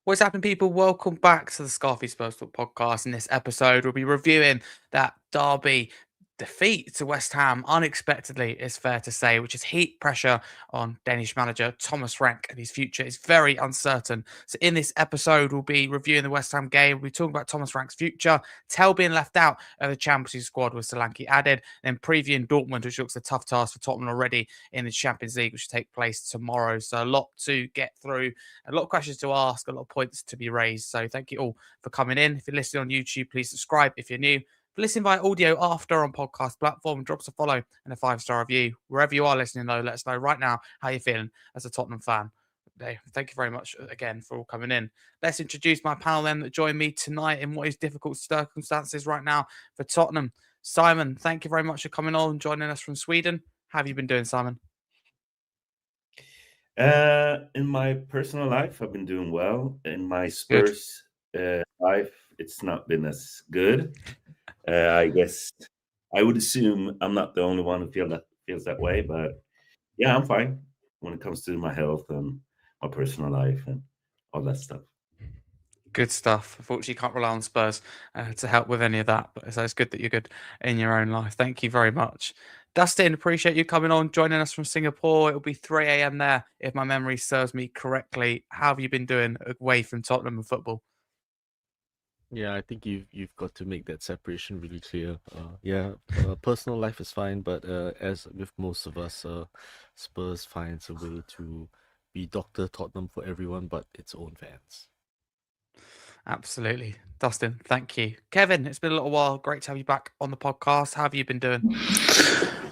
What's happening, people? Welcome back to the Scarfey Spurs Talk Podcast. In this episode, we'll be reviewing that derby defeat to West Ham unexpectedly, it's fair to say, which is heat pressure on Danish manager Thomas Frank, and his future is very uncertain. So, in this episode, we'll be reviewing the West Ham game. We'll be talking about Thomas Frank's future, Tell being left out of the Champions League squad with Solanke added, then previewing Dortmund, which looks a tough task for Tottenham already in the Champions League, which will take place tomorrow. So, a lot to get through, a lot of questions to ask, a lot of points to be raised. So thank you all for coming in. If you're listening on YouTube, please subscribe if you're new. Listen by audio after on podcast platform, drop us a follow and a 5-star review. Wherever you are listening, though, let us know right now how you're feeling as a Tottenham fan. Thank you very much again for all coming in. Let's introduce my panel then that join me tonight in what is difficult circumstances right now for Tottenham. Simon, thank you very much for coming on and joining us from Sweden. How have you been doing, Simon? In my personal life, I've been doing well. In my Spurs life, it's not been as good. I guess I would assume I'm not the only one who feels that way, but yeah, I'm fine when it comes to my health and my personal life and all that stuff. Good stuff. Unfortunately, you can't rely on Spurs to help with any of that. But so it's good that you're good in your own life. Thank you very much. Dustin, appreciate you coming on, joining us from Singapore. It'll be 3 a.m. there, if my memory serves me correctly. How have you been doing away from Tottenham and football? Yeah, I think you've got to make that separation really clear. Personal life is fine, but as with most of us, Spurs finds a way to be Dr. Tottenham for everyone but its own fans. Dustin, thank you. Kevin, it's been a little while. Great to have you back on the podcast. How have you been doing?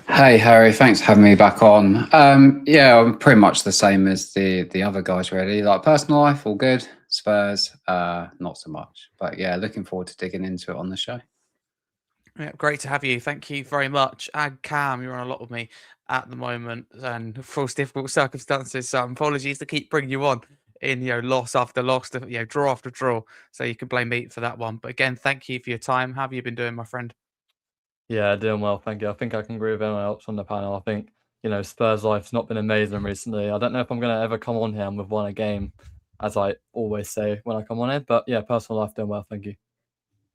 Hey, Harry, thanks for having me back on. I'm pretty much the same as the other guys, really. Like, personal life, all good. Spurs, not so much. But yeah, looking forward to digging into it on the show. Yeah, great to have you. Thank you very much. And Cam, you're on a lot with me at the moment, and of course, difficult circumstances. So apologies to keep bringing you on in loss after loss, draw after draw. So you can blame me for that one. But again, thank you for your time. How have you been doing, my friend? Yeah, doing well, thank you. I think I can agree with anyone else on the panel. I think, Spurs life's not been amazing recently. I don't know if I'm going to ever come on here and we've won a game, as I always say when I come on it. But yeah, personal life doing well, thank you.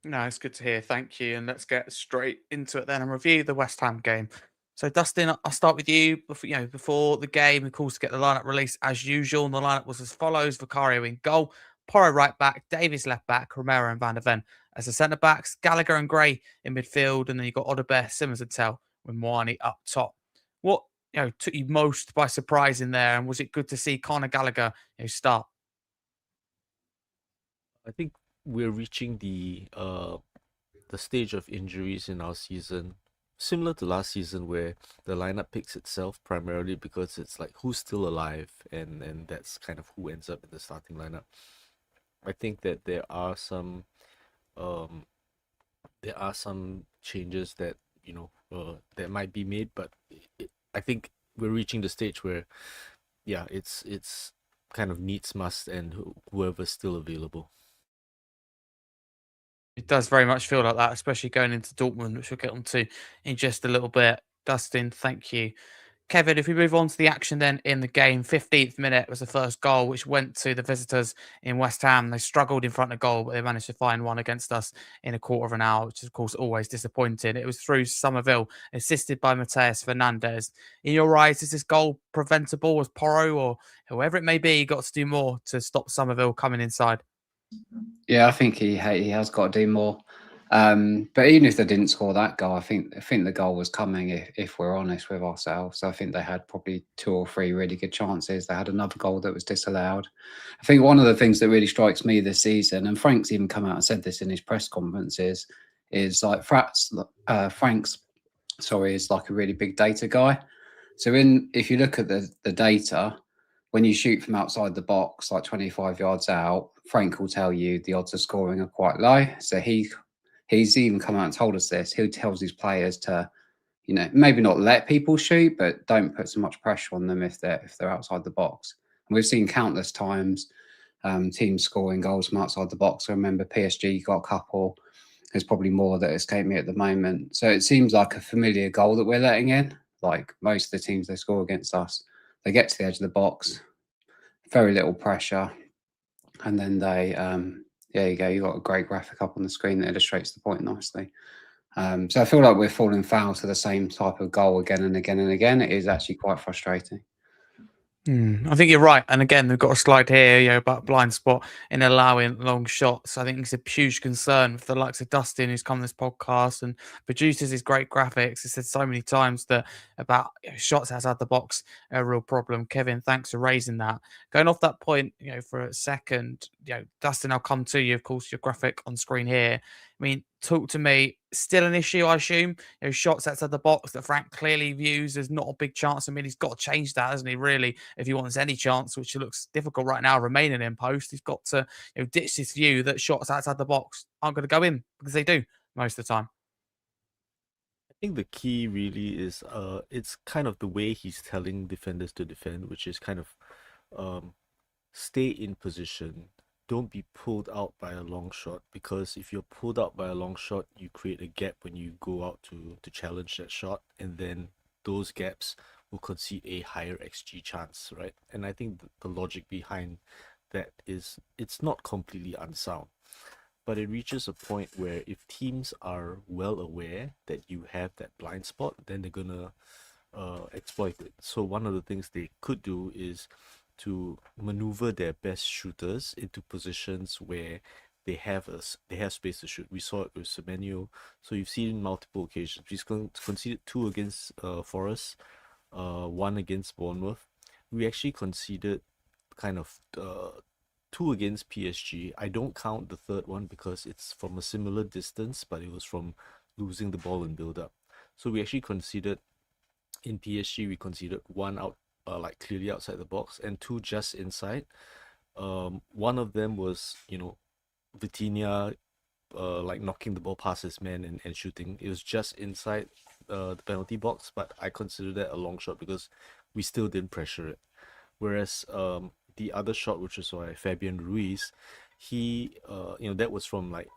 No, it's good to hear. Thank you. And let's get straight into it then and review the West Ham game. So, Dustin, I'll start with you. Before the game, of course, to get the lineup released as usual. And the lineup was as follows: Vicario in goal, Porro right back, Davies left back, Romero and Van der Ven as the centre backs, Gallagher and Gray in midfield, and then you've got Odobert, Simmons and Tell with Moani up top. What took you most by surprise in there, and was it good to see Conor Gallagher start? I think we're reaching the stage of injuries in our season, similar to last season, where the lineup picks itself primarily because it's like who's still alive, and that's kind of who ends up in the starting lineup. I think that there are some changes that that might be made, but I think we're reaching the stage where, yeah, it's kind of needs must, and whoever's still available. It does very much feel like that, especially going into Dortmund, which we'll get onto in just a little bit. Dustin, thank you. Kevin, if we move on to the action then in the game, 15th minute was the first goal, which went to the visitors in West Ham. They struggled in front of goal, but they managed to find one against us in a quarter of an hour, which is, of course, always disappointing. It was through Somerville, assisted by Mateus Fernandez. In your eyes, is this goal preventable? Was Porro or whoever it may be got to do more to stop Somerville coming inside? Yeah, I think he has got to do more. But even if they didn't score that goal, I think the goal was coming. If we're honest with ourselves, I think they had probably 2 or 3 really good chances. They had another goal that was disallowed. I think one of the things that really strikes me this season, and Frank's even come out and said this in his press conferences, is like Frank's is like a really big data guy. So if you look at the data, when you shoot from outside the box, like 25 yards out, Frank will tell you the odds of scoring are quite low. So he's even come out and told us this. He tells his players to, maybe not let people shoot, but don't put so much pressure on them if they're outside the box. And we've seen countless times teams scoring goals from outside the box. I remember PSG got a couple. There's probably more that escape me at the moment. So it seems like a familiar goal that we're letting in. Like most of the teams they score against us, they get to the edge of the box, very little pressure. And then they, there you go, you've got a great graphic up on the screen that illustrates the point nicely. So I feel like we're falling foul to the same type of goal again and again and again. It is actually quite frustrating. I think you're right. And again, we've got a slide here, about blind spot in allowing long shots. I think it's a huge concern for the likes of Dustin, who's come on this podcast and produces his great graphics. He said so many times that about shots outside the box are a real problem. Kevin, thanks for raising that. Going off that point, for a second, Dustin, I'll come to you. Of course, your graphic on screen here. I mean, talk to me. Still an issue, I assume. Shots outside the box that Frank clearly views as not a big chance. I mean, he's got to change that, hasn't he? Really, if he wants any chance, which looks difficult right now, remaining in post, he's got to ditch this view that shots outside the box aren't going to go in, because they do most of the time. I think the key really is it's kind of the way he's telling defenders to defend, which is kind of stay in position. Don't be pulled out by a long shot, because if you're pulled out by a long shot, you create a gap when you go out to challenge that shot, and then those gaps will concede a higher XG chance, right? And I think the logic behind that is it's not completely unsound, but it reaches a point where if teams are well aware that you have that blind spot, then they're gonna exploit it. So one of the things they could do is to maneuver their best shooters into positions where they have space to shoot. We saw it with Semenyo. So you've seen multiple occasions. He's conceded 2 against Forest, 1 against Bournemouth. We actually conceded kind of 2 against PSG. I don't count the third one because it's from a similar distance, but it was from losing the ball in build-up. So we actually conceded, in PSG, we conceded 1 out, like clearly outside the box, and 2 just inside. One of them was, Vitinha like knocking the ball past his man and shooting. It was just inside the penalty box, but I consider that a long shot because we still didn't pressure it. Whereas the other shot, which was by Fabian Ruiz, he that was from like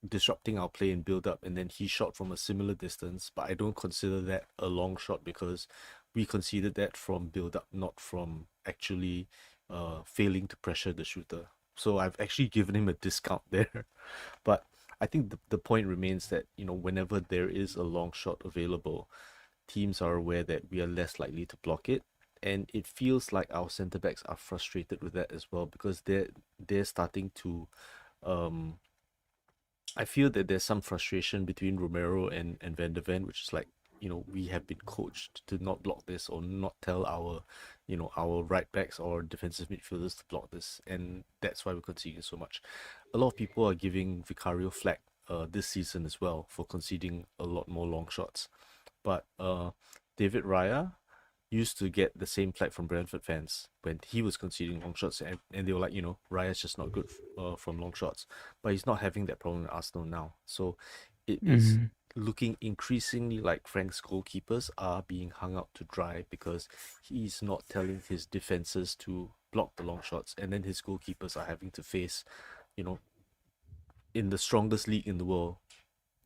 disrupting our play and build up, and then he shot from a similar distance, but I don't consider that a long shot because we conceded that from build up, not from actually failing to pressure the shooter. So I've actually given him a discount there. But I think the point remains that, whenever there is a long shot available, teams are aware that we are less likely to block it. And it feels like our centre backs are frustrated with that as well, because they're starting to I feel that there's some frustration between Romero and Van der Ven, which is like, we have been coached to not block this or not tell our, our right backs or defensive midfielders to block this. And that's why we're conceding so much. A lot of people are giving Vicario flack this season as well for conceding a lot more long shots. But David Raya used to get the same flack from Brentford fans when he was conceding long shots, and they were like, Raya's just not good from long shots. But he's not having that problem at Arsenal now. So it is looking increasingly like Frank's goalkeepers are being hung out to dry because he's not telling his defenses to block the long shots, and then his goalkeepers are having to face, in the strongest league in the world,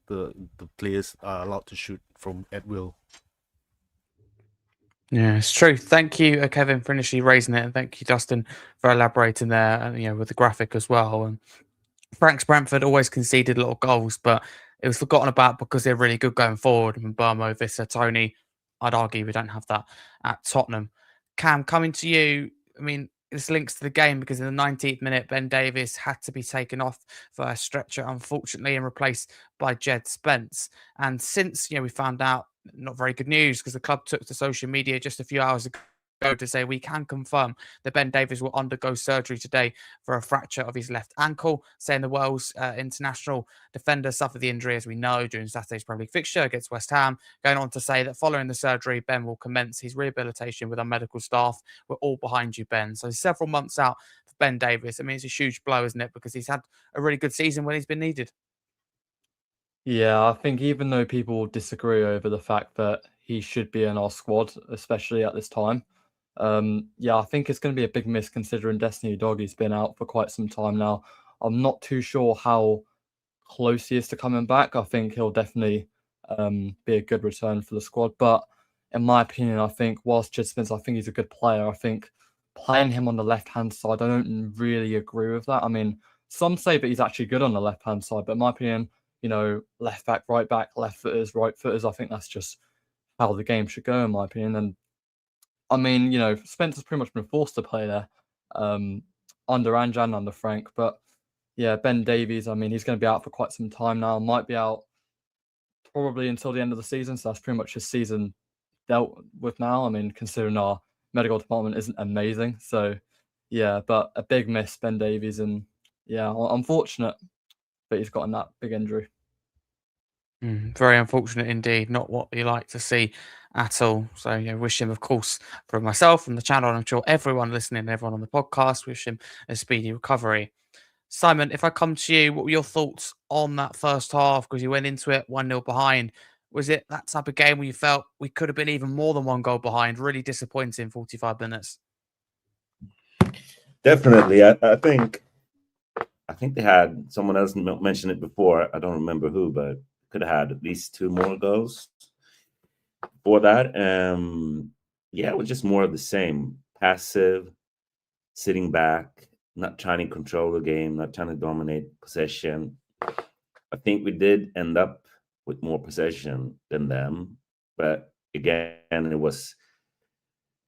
the players are allowed to shoot from at will. Yeah, it's true. Thank you, Kevin, for initially raising it, and thank you, Dustin, for elaborating there, and with the graphic as well. And Frank's Brentford always conceded a lot of goals, but it was forgotten about because they're really good going forward. And Burmo, Vissa, Tony, I'd argue we don't have that at Tottenham. Cam, coming to you. I mean, this links to the game because in the 19th minute, Ben Davies had to be taken off for a stretcher, unfortunately, and replaced by Jed Spence. And since we found out, not very good news, because the club took to social media just a few hours ago to say we can confirm that Ben Davies will undergo surgery today for a fracture of his left ankle, saying the Wales international defender suffered the injury, as we know, during Saturday's Premier League fixture against West Ham, going on to say that following the surgery, Ben will commence his rehabilitation with our medical staff. We're all behind you, Ben. So several months out for Ben Davies. I mean, it's a huge blow, isn't it? Because he's had a really good season when he's been needed. Yeah, I think even though people disagree over the fact that he should be in our squad, especially at this time, I think it's going to be a big miss considering Destiny Doggy's been out for quite some time now. I'm not too sure how close he is to coming back. I think he'll definitely be a good return for the squad. But in my opinion, I think whilst Jed Spence, I think he's a good player. I think playing him on the left-hand side, I don't really agree with that. I mean, some say that he's actually good on the left-hand side, but in my opinion, left back, right back, left footers, right footers, I think that's just how the game should go, in my opinion. And I mean, Spencer's pretty much been forced to play there under Ange and under Frank. But yeah, Ben Davies, I mean, he's going to be out for quite some time now. Might be out probably until the end of the season. So that's pretty much his season dealt with now. I mean, considering our medical department isn't amazing. So yeah, but a big miss, Ben Davies. And yeah, unfortunate that he's gotten that big injury. Very unfortunate indeed. Not what you like to see at all. So, wish him, of course, from myself and the channel, and I'm sure everyone listening, everyone on the podcast, wish him a speedy recovery. Simon, if I come to you, what were your thoughts on that first half? Because you went into it 1-0 behind. Was it that type of game where you felt we could have been even more than one goal behind? Really disappointing 45 minutes. Definitely. I think they had someone else mentioned it before. I don't remember who, but could have had at least 2 more goals for that. Yeah, it was just more of the same. Passive, sitting back, not trying to control the game, not trying to dominate possession. I think we did end up with more possession than them, but again, it was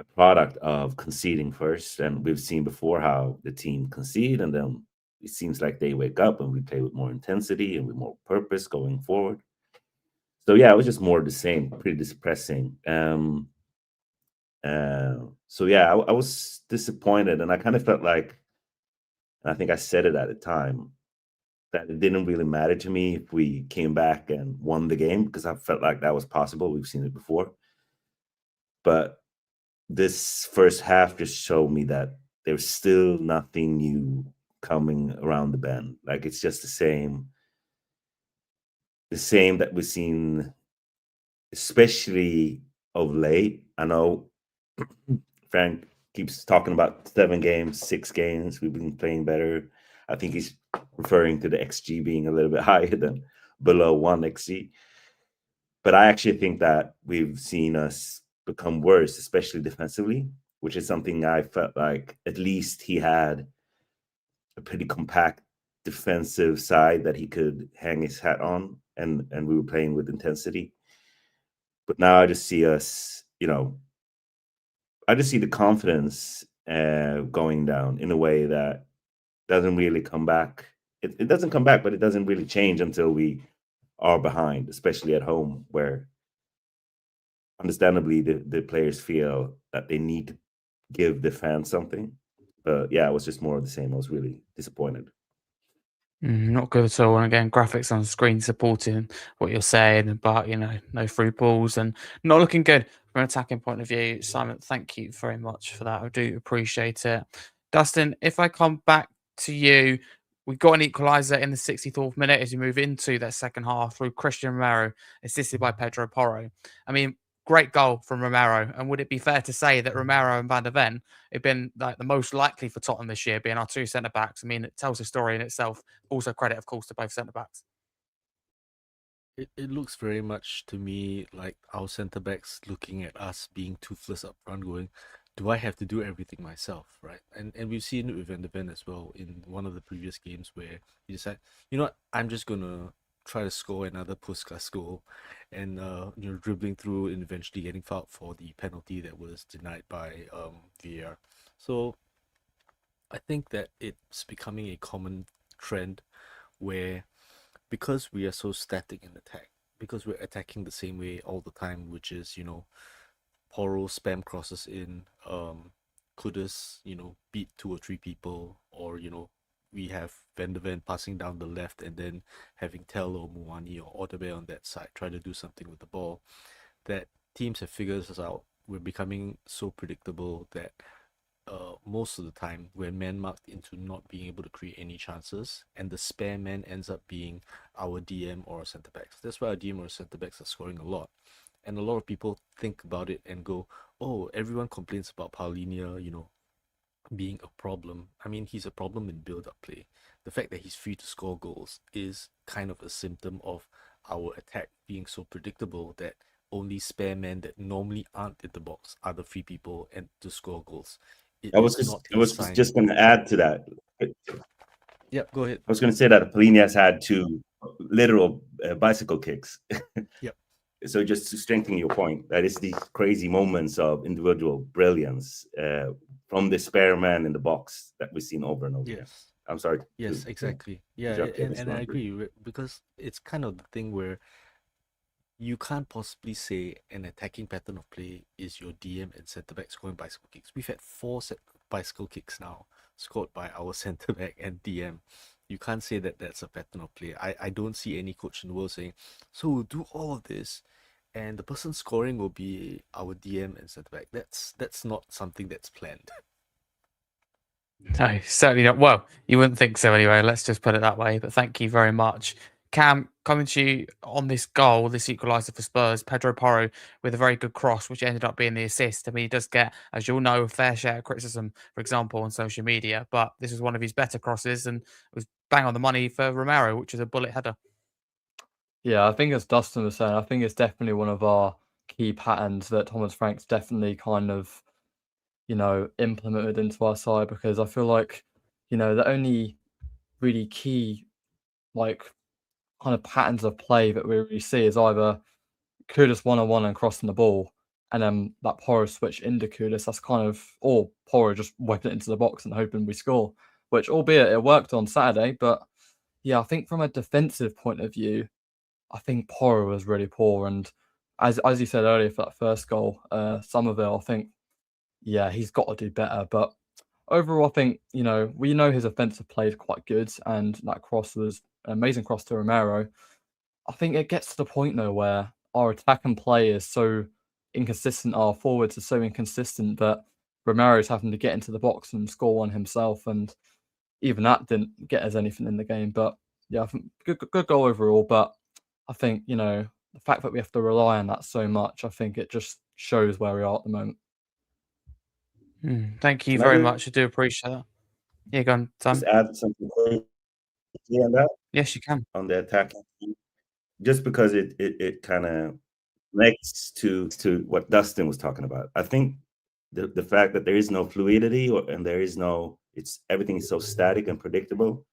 a product of conceding first. And we've seen before how the team concede, and then it seems like they wake up and we play with more intensity and with more purpose going forward. So yeah, it was just more of the same, pretty depressing. So yeah, I was disappointed, and I kind of felt like, and I think I said it at the time, that it didn't really matter to me if we came back and won the game, because I felt like that was possible. We've seen it before. But this first half just showed me that there's still nothing new coming around the bend. Like, it's just the same that we've seen, especially of late. I know Frank keeps talking about 7 games, 6 games. We've been playing better. I think he's referring to the XG being a little bit higher than below 1 XG. But I actually think that we've seen us become worse, especially defensively, which is something I felt like at least he had a pretty compact defensive side that he could hang his hat on, and we were playing with intensity. But now I just see us, I just see the confidence going down in a way that doesn't really come back. It doesn't come back, but it doesn't really change until we are behind, especially at home, where understandably the players feel that they need to give the fans something. But yeah, it was just more of the same. I was really disappointed. Not good at all. And again, graphics on screen supporting what you're saying, but no through balls and not looking good from an attacking point of view. Simon, thank you very much for that. I do appreciate it. Dustin, if I come back to you, we got an equaliser in the 64th minute as you move into that second half through Christian Romero, assisted by Pedro Porro. I mean, great goal from Romero. And would it be fair to say that Romero and Van der Ven have been like the most likely for Tottenham this year, being our 2 centre backs? I mean, it tells a story in itself. Also, credit, of course, to both centre backs. It looks very much to me like our centre backs looking at us being toothless up front, going, do I have to do everything myself, right? And we've seen it with Van der Ven as well in one of the previous games where he decided, you know what, I'm just gonna try to score another Puskas goal, and dribbling through and eventually getting fouled for the penalty that was denied by VAR. So I think that it's becoming a common trend where, because we are so static in attack, because we're attacking the same way all the time, which is, Poro spam crosses in, Kudus, beat 2 or 3 people, or, we have Van der Ven passing down the left and then having Tel or Muani or Otabe on that side try to do something with the ball, that teams have figured us out. We're becoming so predictable that most of the time we're man-marked into not being able to create any chances, and the spare man ends up being our DM or our centre-backs. That's why our DM or centre-backs are scoring a lot. And a lot of people think about it and go, oh, everyone complains about Paulinia, being a problem. I mean, he's a problem in build-up play. The fact that he's free to score goals is kind of a symptom of our attack being so predictable that only spare men that normally aren't in the box are the free people and to score goals. I was is not I was sign. just going to add to that. Yep, go ahead. I was going to say that Pelini has had 2 literal bicycle kicks. Yep. So just to strengthen your point, that is these crazy moments of individual brilliance from the spare man in the box that we've seen over and over again. Yes. I'm sorry. Yes, exactly. Yeah, interrupt you, and, Mr. and I Humphrey. agree because it's kind of the thing where you can't possibly say an attacking pattern of play is your DM and centre back scoring bicycle kicks. We've had 4 bicycle kicks now scored by our centre back and DM. You can't say that that's a pattern of play. I don't see any coach in the world saying, so we'll do all of this and the person scoring will be our DM and centre back. That's not something that's planned. No, certainly not. Well, you wouldn't think so anyway. Let's just put it that way. But thank you very much. Cam, coming to you on this goal, this equaliser for Spurs, Pedro Porro with a very good cross, which ended up being the assist. I mean, he does get, as you'll know, a fair share of criticism, for example, on social media. But this was one of his better crosses and was bang on the money for Romero, which is a bullet header. Yeah, I think as Dustin was saying, I think it's definitely one of our key patterns that Thomas Frank's definitely kind of, implemented into our side, because I feel like, the only really key, like, kind of patterns of play that we really see is either Kudus one-on-one and crossing the ball, and then that Porro switch into Kudus. That's kind of, or Porro just whipping it into the box and hoping we score, which albeit it worked on Saturday, but yeah, I think from a defensive point of view, I think Porro was really poor, and as you said earlier for that first goal, Somerville, I think, yeah, he's got to do better. But overall, I think, we know his offensive play is quite good, and that cross was an amazing cross to Romero. I think it gets to the point, though, where our attack and play is so inconsistent, our forwards are so inconsistent that Romero's having to get into the box and score one himself, and even that didn't get us anything in the game. But yeah, I think good goal overall, but I think, the fact that we have to rely on that so much, I think it just shows where we are at the moment. Thank you Can I very just- much. I do appreciate that. Yeah, go on, Sam. Just add something quickly on that, Yes, you can. on the attacking team, just because it kind of connects to what Dustin was talking about. I think the fact that there is no fluidity and there is no, everything is so static and predictable.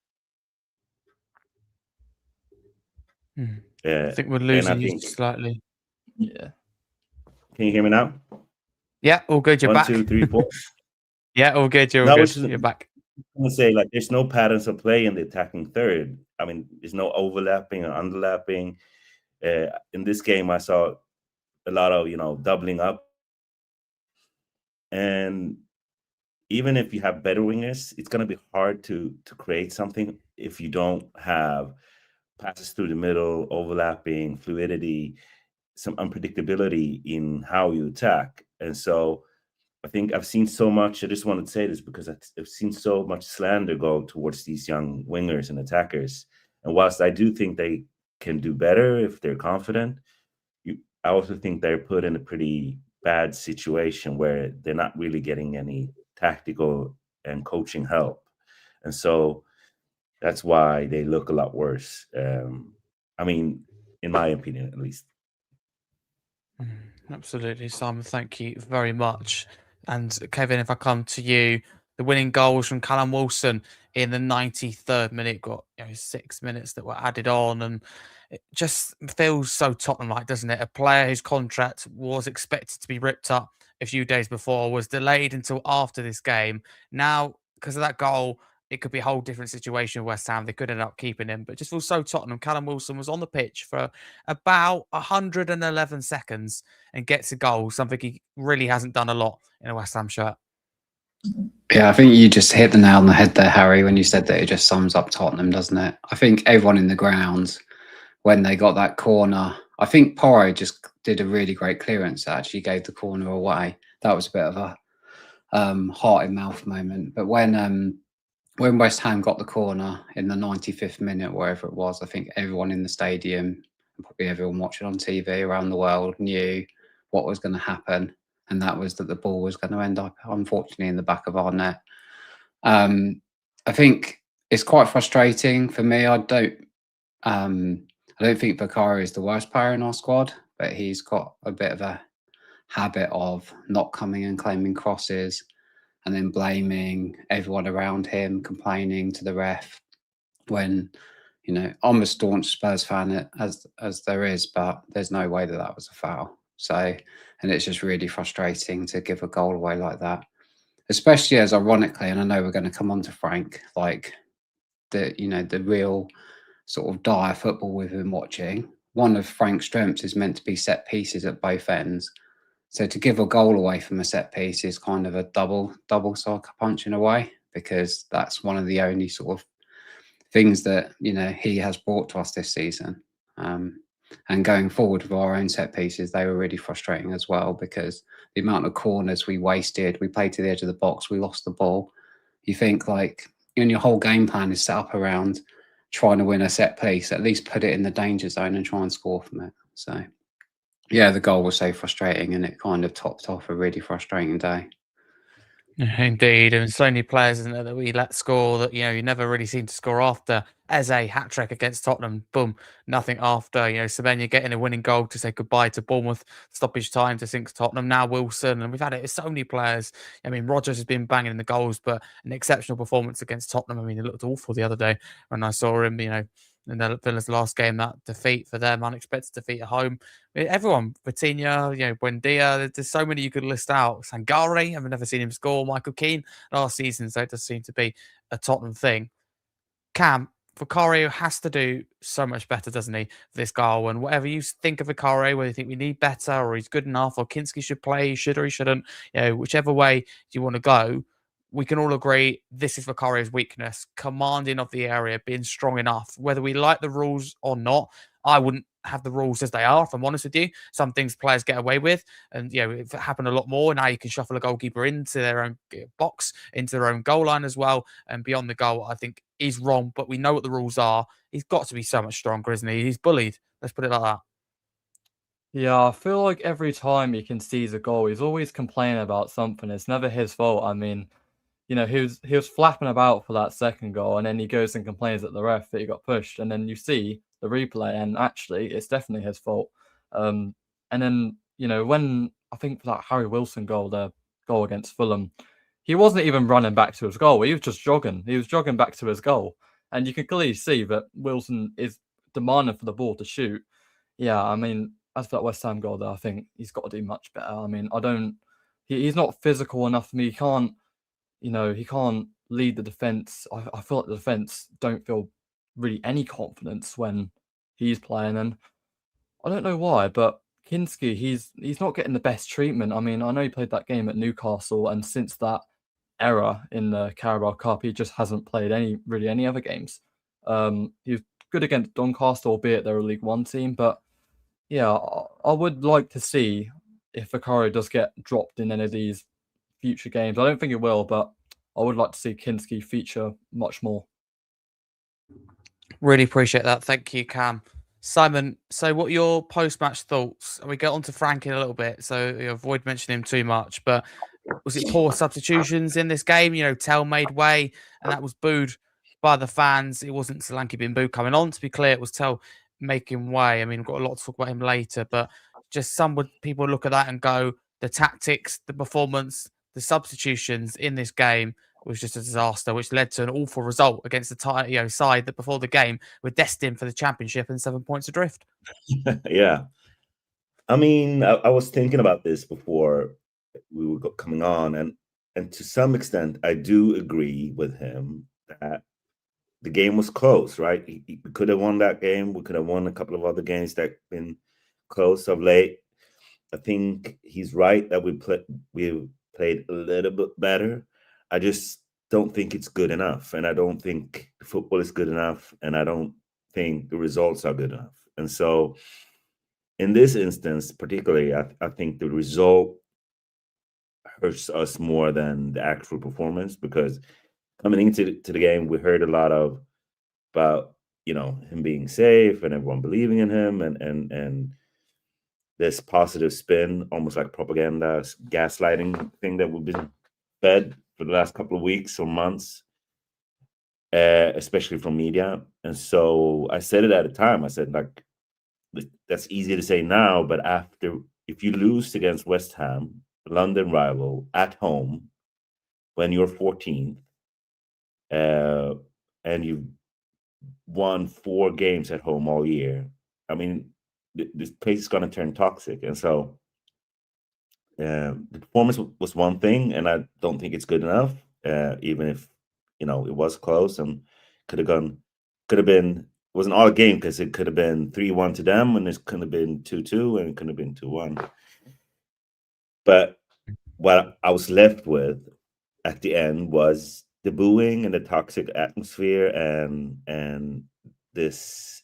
I think we're losing you think, slightly. Yeah. Can you hear me now? Yeah, all good. You're 1, back. 2, 3, 4. Yeah, all good. You're all good. You're back. I'm gonna say, like, there's no patterns of play in the attacking third. I mean, there's no overlapping or underlapping. In this game, I saw a lot of doubling up, and even if you have better wingers, it's gonna be hard to create something if you don't have passes through the middle, overlapping, fluidity, some unpredictability in how you attack. And so I think I've seen so much. I just wanted to say this because I've seen so much slander go towards these young wingers and attackers. And whilst I do think they can do better if they're confident, I also think they're put in a pretty bad situation where they're not really getting any tactical and coaching help. And so that's why they look a lot worse. I mean, in my opinion, at least. Absolutely, Simon. Thank you very much. And Kevin, if I come to you, the winning goals from Callum Wilson in the 93rd minute got 6 minutes that were added on, and it just feels so Tottenham-like, doesn't it? A player whose contract was expected to be ripped up a few days before was delayed until after this game. Now, because of that goal, it could be a whole different situation with West Ham. They could end up keeping him, but it just feels so Tottenham. Callum Wilson was on the pitch for about 111 seconds and gets a goal, something he really hasn't done a lot in a West Ham shirt. Yeah, I think you just hit the nail on the head there, Harry, when you said that it just sums up Tottenham, doesn't it? I think everyone in the ground, when they got that corner, I think Porro just did a really great clearance that actually gave the corner away. That was a bit of a heart in mouth moment. But when West Ham got the corner in the 95th minute, wherever it was, I think everyone in the stadium, and probably everyone watching on TV around the world, knew what was going to happen. And that was that the ball was going to end up, unfortunately, in the back of our net. I think it's quite frustrating for me. I don't think Bakari is the worst player in our squad, but he's got a bit of a habit of not coming and claiming crosses. and then blaming everyone around him, complaining to the ref when, you know, I'm a staunch Spurs fan as there is, but there's no way that that was a foul. So, and it's just really frustrating to give a goal away like that, especially as ironically, and I know we're going to come on to Frank, like the real sort of dire football we've been watching. One of Frank's strengths is meant to be set pieces at both ends. So to give a goal away from a set piece is kind of a double sucker punch in a way, because that's one of the only sort of things that, you know, he has brought to us this season. And going forward with our own set pieces, they were really frustrating as well, because the amount of corners we wasted, we played to the edge of the box, we lost the ball. You think, like, when your whole game plan is set up around trying to win a set piece, at least put it in the danger zone and try and score from it. So, yeah, the goal was so frustrating, and it kind of topped off a really frustrating day. Indeed, and so many players, isn't there, that we let score that, you know, you never really seem to score after. Eze, hat-trick against Tottenham, boom, nothing after. You know, Semenya getting a winning goal to say goodbye to Bournemouth, stoppage time to sink Tottenham, now Wilson, and we've had it with so many players. I mean, Rodgers has been banging the goals, but an exceptional performance against Tottenham. I mean, it looked awful the other day when I saw him, you know, in the Villa's last game, that defeat for them, unexpected defeat at home. Everyone, Vitinha, you know, Buendia, there's so many you could list out. Sangare, I've never seen him score. Michael Keane last season, so it does seem to be a Tottenham thing. Cam, Vicario has to do so much better, doesn't he, for this goal? And whatever you think of Vicario, whether you think we need better or he's good enough or Kinski should play, he should or he shouldn't, you know, whichever way you want to go, we can all agree this is Vicario's weakness, commanding of the area, being strong enough. Whether we like the rules or not, I wouldn't have the rules as they are, if I'm honest with you. Some things players get away with, and, you know, if it happened a lot more, now you can shuffle a goalkeeper into their own box, into their own goal line as well, and beyond the goal, I think he's wrong, but we know what the rules are. He's got to be so much stronger, isn't he? He's bullied. Let's put it like that. Yeah, I feel like every time he concedes a goal, he's always complaining about something. It's never his fault. I mean, you know, he was flapping about for that second goal, and then he goes and complains at the ref that he got pushed, and then you see the replay, and actually, it's definitely his fault. And then, you know, when I think for that Harry Wilson goal, the goal against Fulham, he wasn't even running back to his goal. He was just jogging. He was jogging back to his goal, and you can clearly see that Wilson is demanding for the ball to shoot. Yeah, I mean, as for that West Ham goal, there, I think he's got to do much better. I mean, he's not physical enough for me. He can't lead the defense. I feel like the defense don't feel really any confidence when he's playing, and I don't know why, but Kinski, he's not getting the best treatment. I mean, I know he played that game at Newcastle, and since that era in the Carabao Cup, he just hasn't played any other games. He was good against Doncaster, albeit they're a League One team, but yeah, I would like to see if Vicario does get dropped in any of these future games. I don't think it will, but I would like to see Kinski feature much more. Really appreciate that. Thank you, Cam. Simon, so what are your post-match thoughts? And we get on to Frank in a little bit, so you avoid mentioning him too much. But was it poor substitutions in this game? You know, Tell made way, and that was booed by the fans. It wasn't Solanke being booed coming on, to be clear. It was Tell making way. I mean, we've got a lot to talk about him later, but just people look at that and go, the tactics, the performance, the substitutions in this game was just a disaster, which led to an awful result against the side that before the game were destined for the championship and 7 points adrift. Yeah. I mean, I was thinking about this before we were coming on, and to some extent, I do agree with him that the game was close, right? We could have won that game. We could have won a couple of other games that have been close of late. I think he's right that we played a little bit better. I just don't think it's good enough, and I don't think the football is good enough, and I don't think the results are good enough. And so in this instance, particularly, I think the result hurts us more than the actual performance, because coming into the game, we heard a lot about him being safe and everyone believing in him, and this positive spin, almost like propaganda, gaslighting thing that we've been fed for the last couple of weeks or months, especially from media. And so I said it at a time. I said, like, that's easy to say now, but if you lose against West Ham, London rival, at home, when you're 14th and you've won 4 games at home all year, I mean, this place is going to turn toxic. And so the performance was one thing, and I don't think it's good enough, even if, it was close and could have been, wasn't all a game, because it could have been 3-1 to them, and it could have been 2-2, and it could have been 2-1. But what I was left with at the end was the booing and the toxic atmosphere and this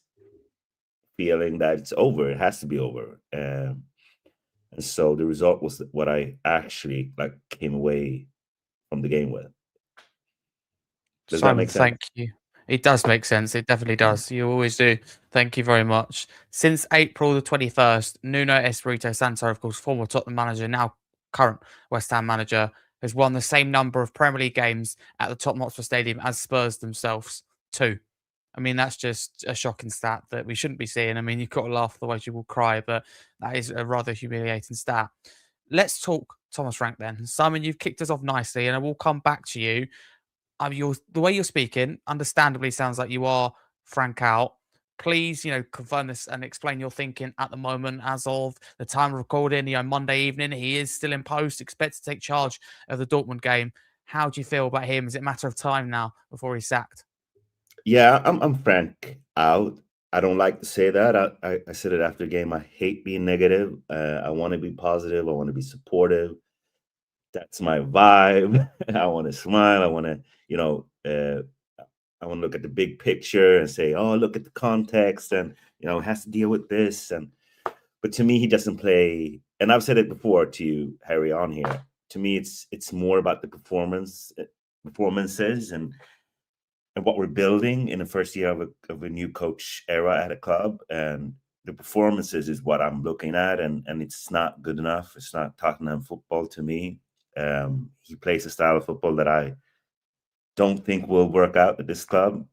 feeling that it's over. It has to be over. And so the result was what I actually came away from the game with. Does that Simon, make sense? thank you. It does make sense. It definitely does. You always do. Thank you very much. Since April the 21st, Nuno Espirito Santo, of course, former Tottenham manager, now current West Ham manager, has won the same number of Premier League games at the Tottenham Hotspur Stadium as Spurs themselves, 2. I mean, that's just a shocking stat that we shouldn't be seeing. I mean, you've got to laugh, otherwise you will cry, but that is a rather humiliating stat. Let's talk Thomas Frank then. Simon, you've kicked us off nicely, and I will come back to you. The way you're speaking, understandably, sounds like you are Frank out. Please, confirm this and explain your thinking at the moment as of the time of recording, Monday evening. He is still in post, expect to take charge of the Dortmund game. How do you feel about him? Is it a matter of time now before he's sacked? Yeah, I'm Frank out. I don't like to say that. I said it after the game. I hate being negative. I want to be positive. I want to be supportive. That's my vibe. I want to smile. I want to, I want to look at the big picture and say, oh, look at the context, and it has to deal with this. But to me, he doesn't play. And I've said it before to you, Harry, on here. To me, it's more about the performances and what we're building in the first year of a new coach era at a club. And the performances is what I'm looking at, and it's not good enough. It's not Tottenham football to me. He plays a style of football that I don't think will work out at this club.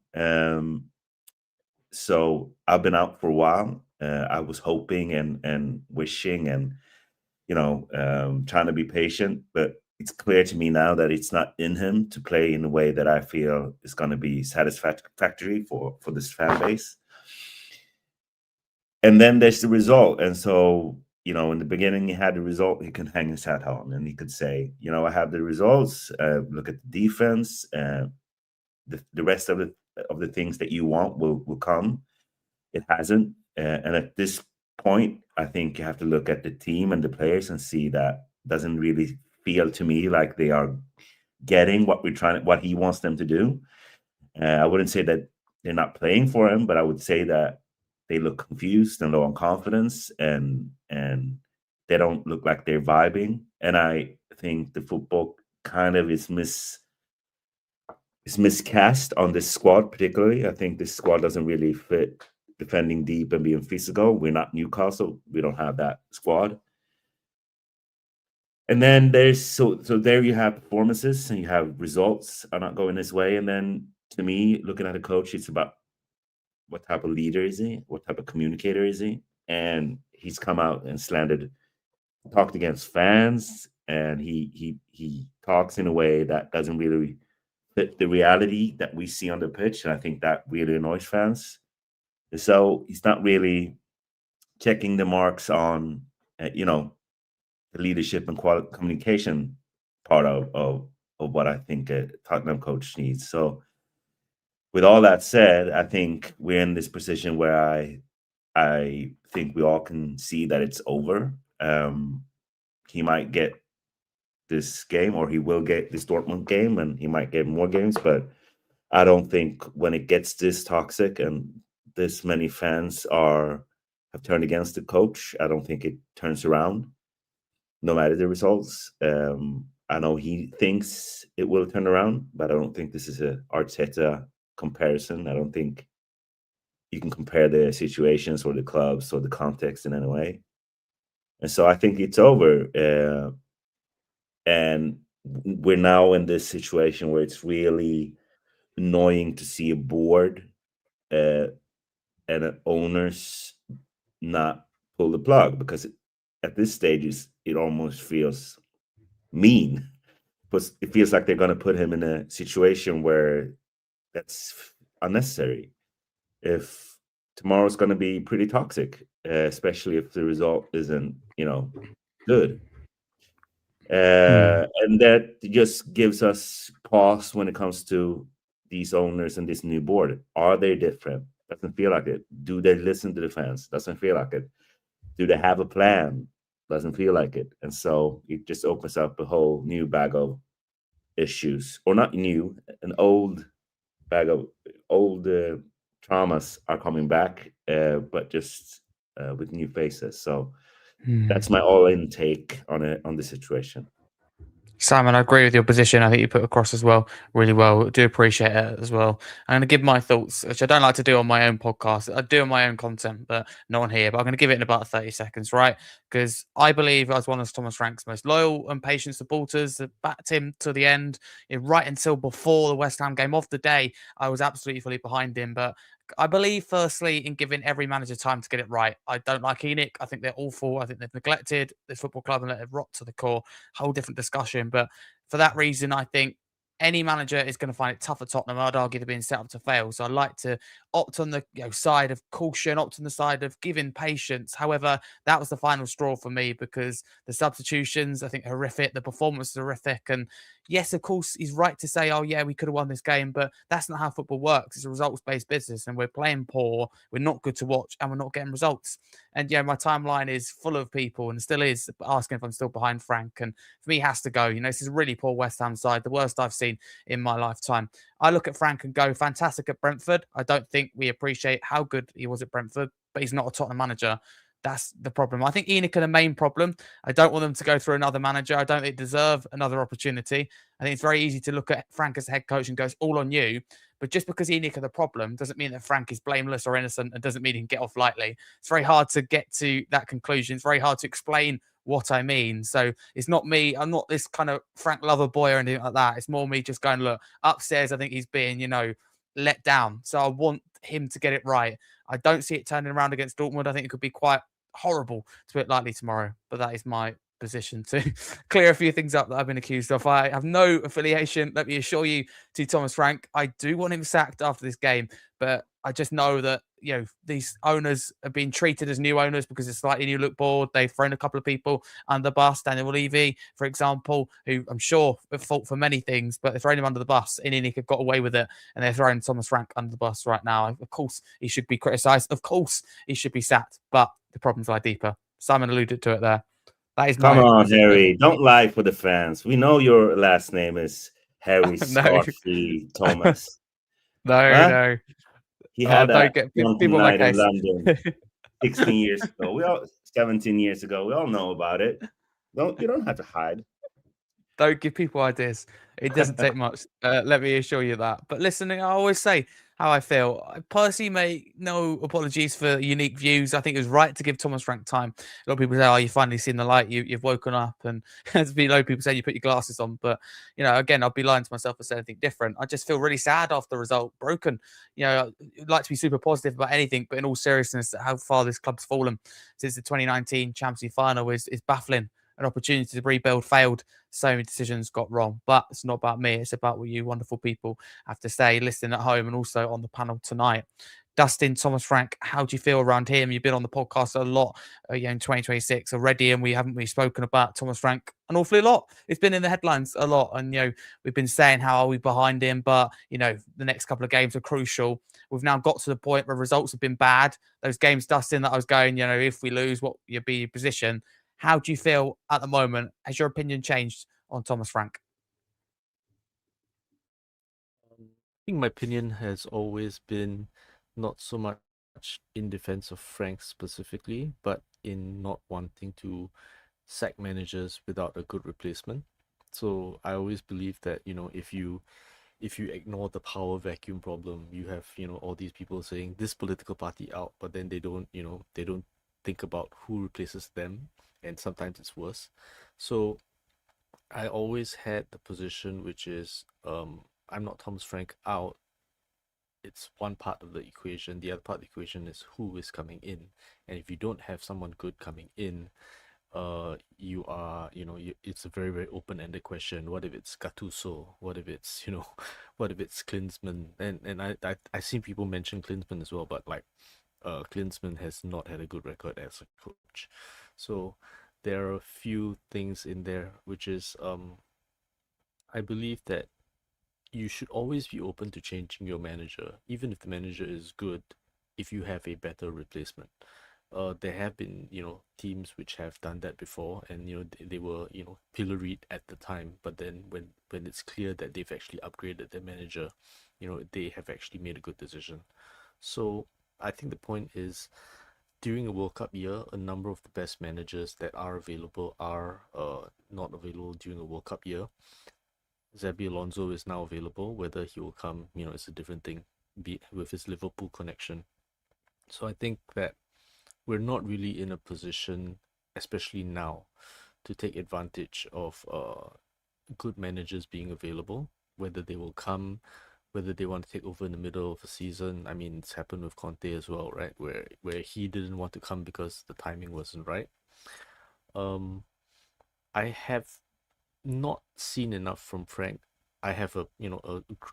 So I've been out for a while. I was hoping and wishing and trying to be patient, but it's clear to me now that it's not in him to play in a way that I feel is going to be satisfactory for this fan base. And then there's the result. And so, in the beginning, he had the result, he can hang his hat on, and he could say, I have the results, look at the defense, the rest of the things that you want will come. It hasn't. And at this point, I think you have to look at the team and the players and see that doesn't really feel to me like they are getting what he wants them to do. I wouldn't say that they're not playing for him, but I would say that they look confused and low on confidence, and they don't look like they're vibing. And I think the football kind of is miscast on this squad, particularly. I think this squad doesn't really fit defending deep and being physical. We're not Newcastle. We don't have that squad. And then there's so there you have performances and you have results are not going this way. And then to me, looking at a coach, it's about what type of leader is he? What type of communicator is he? And he's come out and talked against fans, and he talks in a way that doesn't really fit the reality that we see on the pitch. And I think that really annoys fans. So he's not really checking the marks on, the leadership and communication part of what I think a Tottenham coach needs. So with all that said, I think we're in this position where I think we all can see that it's over. He might get this game, or he will get this Dortmund game, and he might get more games, but I don't think when it gets this toxic and this many fans have turned against the coach, I don't think it turns around, no matter the results. I know he thinks it will turn around, but I don't think this is a Arteta comparison. I don't think you can compare the situations or the clubs or the context in any way. And so I think it's over. And we're now in this situation where it's really annoying to see a board and an owners not pull the plug, because at this stage it almost feels mean but it feels like they're going to put him in a situation where that's unnecessary. If tomorrow's going to be pretty toxic, especially if the result isn't, good. And that just gives us pause when it comes to these owners and this new board. Are they different? Doesn't feel like it. Do they listen to the fans? Doesn't feel like it. Do they have a plan? Doesn't feel like it. And so it just opens up a whole new bag of issues, or not new, an old bag of old traumas are coming back, but just with new faces. So that's my all-in take on the situation. Simon, I agree with your position. I think you put across as well really well. I do appreciate it as well. I'm going to give my thoughts, which I don't like to do on my own podcast. I do on my own content, but not on here. But I'm going to give it in about 30 seconds, right? Because I believe I was one of Thomas Frank's most loyal and patient supporters that backed him to the end. Right until before the West Ham game of the day, I was absolutely fully behind him. But I believe, firstly, in giving every manager time to get it right. I don't like Enoch. I think they're awful. I think they've neglected this football club and let it rot to the core. Whole different discussion. But for that reason, I think any manager is going to find it tough at Tottenham. I'd argue they're being set up to fail. So I like to opt on the side of caution, opt on the side of giving patience. However, that was the final straw for me because the substitutions, I think, horrific. The performance is horrific. And yes, of course, he's right to say, oh, yeah, we could have won this game. But that's not how football works. It's a results-based business. And we're playing poor. We're not good to watch. And we're not getting results. And, my timeline is full of people and still is asking if I'm still behind Frank. And for me, he has to go. This is a really poor West Ham side, the worst I've seen in my lifetime. I look at Frank and go, fantastic at Brentford. I don't think we appreciate how good he was at Brentford, but he's not a Tottenham manager. That's the problem. I think Enoch are the main problem. I don't want them to go through another manager. I don't think they deserve another opportunity. I think it's very easy to look at Frank as a head coach and goes all on you. But just because Enoch are the problem doesn't mean that Frank is blameless or innocent and doesn't mean he can get off lightly. It's very hard to get to that conclusion. It's very hard to explain what I mean. So it's not me. I'm not this kind of Frank lover boy or anything like that. It's more me just going, look, upstairs, I think he's being, let down. So I want him to get it right. I don't see it turning around against Dortmund. I think it could be quite horrible to put it lightly tomorrow. But that is my position to clear a few things up that I've been accused of. I have no affiliation, let me assure you, to Thomas Frank. I do want him sacked after this game, but I just know that these owners are being treated as new owners because it's slightly new look board. They've thrown a couple of people under the bus. Daniel Levy, for example, who I'm sure have fault for many things, but they're throwing him under the bus. Enoch have got away with it, and they're throwing Thomas Frank under the bus right now. Of course, he should be criticised. Of course, he should be sacked, but the problems lie deeper. Simon alluded to it there. That is Come on, Harry. Don't lie for the fans. We know your last name is Harry Scarfe Thomas. No. He had don't get people like in London 16 years ago. 17 years ago. We all know about it. You don't have to hide. Don't give people ideas. It doesn't take much. Let me assure you that. But listening, I always say how I feel. I personally make no apologies for unique views. I think it was right to give Thomas Frank time. A lot of people say, oh, you've finally seen the light. You've woken up. And there's been a lot of people saying you put your glasses on. But, again, I'd be lying to myself if I said anything different. I just feel really sad after the result. Broken. I'd like to be super positive about anything. But in all seriousness, how far this club's fallen since the 2019 Champions League final is baffling. An opportunity to rebuild failed. So many decisions got wrong, but it's not about me. It's about what you wonderful people have to say, listening at home and also on the panel tonight. Dustin, Thomas Frank, how do you feel around him? You've been on the podcast a lot in 2026 already, and we haven't really spoken about Thomas Frank an awfully lot. It's been in the headlines a lot, and we've been saying how are we behind him, but the next couple of games are crucial. We've now got to the point where results have been bad. Those games, Dustin, that I was going, if we lose, what would be your position? How do you feel at the moment? Has your opinion changed on Thomas Frank? I think my opinion has always been not so much in defense of Frank specifically, but in not wanting to sack managers without a good replacement. So I always believe that, if you ignore the power vacuum problem, you have, all these people saying this political party out, but then they don't think about who replaces them. And sometimes it's worse. So I always had the position, which is I'm not Thomas Frank out. It's one part of the equation. The other part of the equation is who is coming in. And if you don't have someone good coming in, you are, it's a very, very open-ended question. What if it's Gattuso? What if it's, what if it's Klinsmann? And I seen people mention Klinsmann as well, but like, Klinsmann has not had a good record as a coach. So there are a few things in there, which is, I believe that you should always be open to changing your manager, even if the manager is good, if you have a better replacement. There have been, teams which have done that before, and they were, pilloried at the time. But then when it's clear that they've actually upgraded their manager, they have actually made a good decision. So I think the point is, during a World Cup year, a number of the best managers that are available are not available during a World Cup year. Xabi Alonso is now available. Whether he will come, it's a different thing, be with his Liverpool connection. So I think that we're not really in a position, especially now, to take advantage of good managers being available. Whether they will come, whether they want to take over in the middle of the season. I mean, it's happened with Conte as well, right? Where he didn't want to come because the timing wasn't right. I have not seen enough from Frank. I have a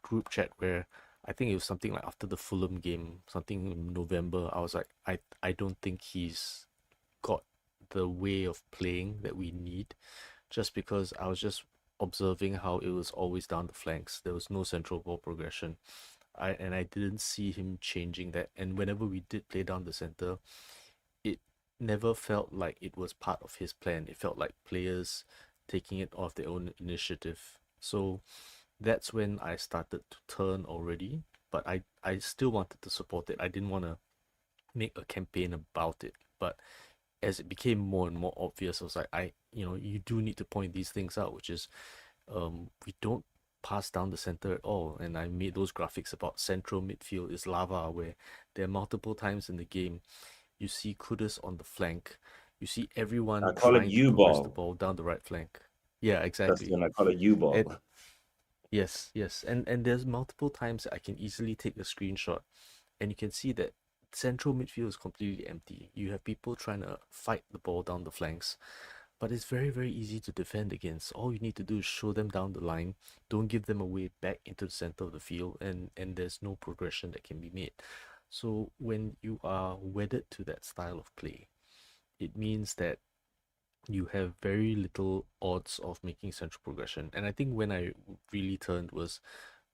group chat where I think it was something like after the Fulham game, something in November. I was like, I don't think he's got the way of playing that we need, just because I was just observing how it was always down the flanks. There was no central ball progression. I didn't see him changing that. And whenever we did play down the center, it never felt like it was part of his plan. It felt like players taking it off their own initiative. So that's when I started to turn already. But I still wanted to support it. I didn't want to make a campaign about it. But as it became more and more obvious, I was like, you do need to point these things out, which is we don't pass down the center at all. And I made those graphics about central midfield is lava, where there are multiple times in the game you see Kudus on the flank, you see everyone I call it trying to progress the U-ball. ball down the right flank. Yeah, exactly. Dustin, I call it U-ball. Yes. And there's multiple times that I can easily take a screenshot, and you can see that central midfield is completely empty. You have people trying to fight the ball down the flanks, but it's very, very easy to defend against. All you need to do is show them down the line, don't give them a way back into the center of the field, and there's no progression that can be made. So when you are wedded to that style of play, it means that you have very little odds of making central progression. And I think when I really turned was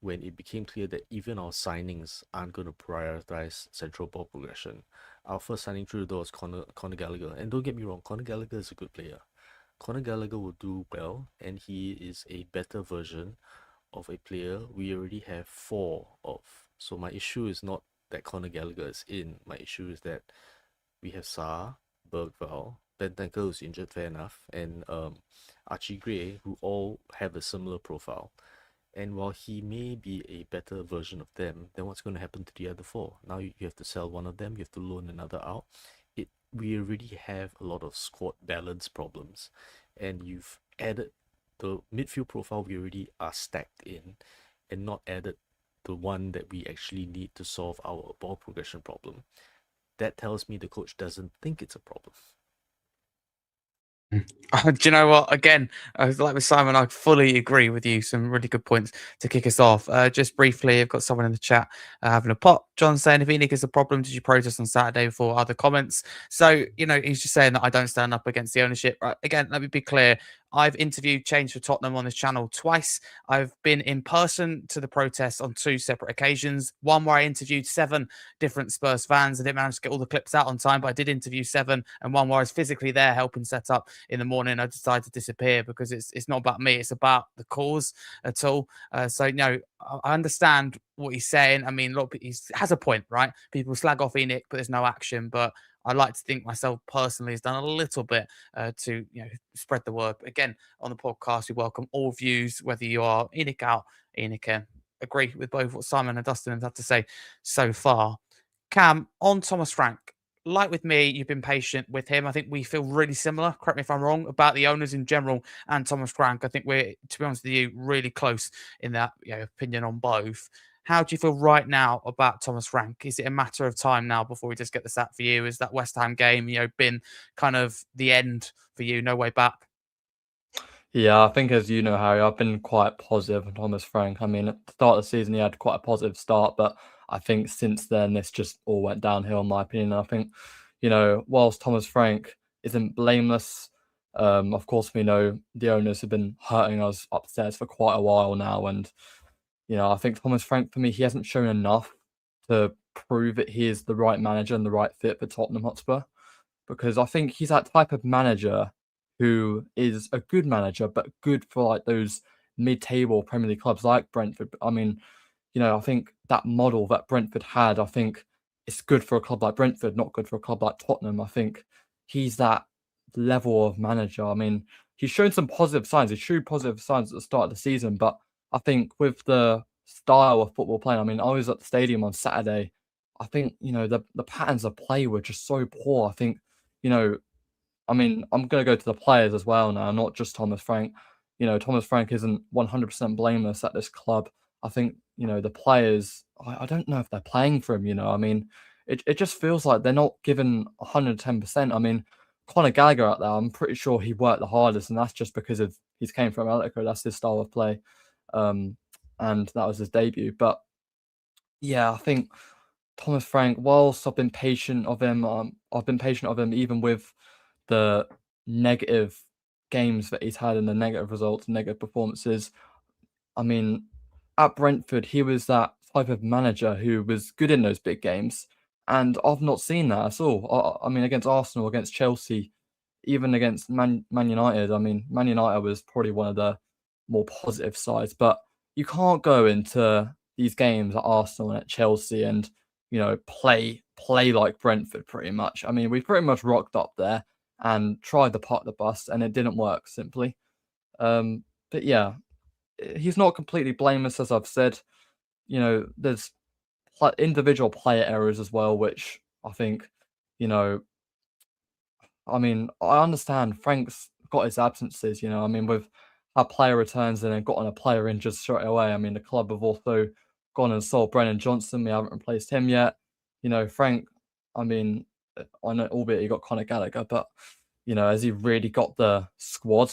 when it became clear that even our signings aren't going to prioritize central ball progression. Our first signing through the door is Conor Gallagher. And don't get me wrong, Conor Gallagher is a good player. Conor Gallagher will do well, and he is a better version of a player we already have 4 of. So my issue is not that Conor Gallagher is in. My issue is that we have Sarr, Bergvall, Bentancur, who's injured, fair enough, and Archie Gray, who all have a similar profile. And while he may be a better version of them, then what's going to happen to the other 4? Now you have to sell one of them, you have to loan another out. We already have a lot of squad balance problems, and you've added the midfield profile we already are stacked in, and not added the one that we actually need to solve our ball progression problem. That tells me the coach doesn't think it's a problem. Do you know what? Again, like with Simon, I fully agree with you. Some really good points to kick us off. Just briefly, I've got someone in the chat having a pop. John saying, if ENIC is a problem, did you protest on Saturday before other comments? So, he's just saying that I don't stand up against the ownership. Right? Again, let me be clear. I've interviewed Change for Tottenham on this channel twice. I've been in person to the protests on 2 separate occasions. One where I interviewed 7 different Spurs fans. I didn't manage to get all the clips out on time, but I did interview 7. And one where I was physically there helping set up in the morning. I decided to disappear because it's not about me. It's about the cause at all. So, I understand what he's saying. I mean, look, he has a point, right? People slag off ENIC, but there's no action. But I like to think myself personally has done a little bit to spread the word. But again, on the podcast, we welcome all views, whether you are ENIC out, ENIC in. Agree with both what Simon and Dustin have had to say so far. Cam, on Thomas Frank, like with me, you've been patient with him. I think we feel really similar, correct me if I'm wrong, about the owners in general and Thomas Frank. I think we're, to be honest with you, really close in that opinion on both. how do you feel right now about Thomas Frank? Is it a matter of time now before we just get the sack for you? Is that West Ham game, been kind of the end for you, no way back? Yeah, I think as you know, Harry, I've been quite positive on Thomas Frank. I mean, at the start of the season, he had quite a positive start, but I think since then, this just all went downhill, in my opinion. I think, whilst Thomas Frank isn't blameless, of course, we know the owners have been hurting us upstairs for quite a while now. And, I think Thomas Frank, for me, he hasn't shown enough to prove that he is the right manager and the right fit for Tottenham Hotspur, because I think he's that type of manager who is a good manager, but good for like those mid-table Premier League clubs like Brentford. I mean, I think that model that Brentford had, I think it's good for a club like Brentford, not good for a club like Tottenham. I think he's that level of manager. I mean, he's shown some positive signs. He showed positive signs at the start of the season, but I think with the style of football playing, I mean, I was at the stadium on Saturday. I think, the patterns of play were just so poor. I think, I mean, I'm going to go to the players as well now, not just Thomas Frank. Thomas Frank isn't 100% blameless at this club. I think, the players, I don't know if they're playing for him, I mean, it just feels like they're not given 110%. I mean, Conor Gallagher out there, I'm pretty sure he worked the hardest, and that's just because of he's came from Atletico. That's his style of play. And that was his debut. But yeah, I think Thomas Frank, whilst I've been patient of him, even with the negative games that he's had and the negative results, negative performances. I mean, at Brentford, he was that type of manager who was good in those big games, and I've not seen that at all. I mean, against Arsenal, against Chelsea, even against Man United. I mean, Man United was probably one of the more positive sides, but you can't go into these games at Arsenal and at Chelsea and play like Brentford pretty much. I mean, we pretty much rocked up there and tried to park the bus, and it didn't work simply. But yeah, he's not completely blameless, as I've said. There's individual player errors as well, which I think, I mean, I understand Frank's got his absences, I mean, with our player returns and then gotten a player injured straight away. I mean, the club have also gone and sold Brennan Johnson. We haven't replaced him yet. Frank, I mean, I know, albeit he got Conor Gallagher, but, has he really got the squad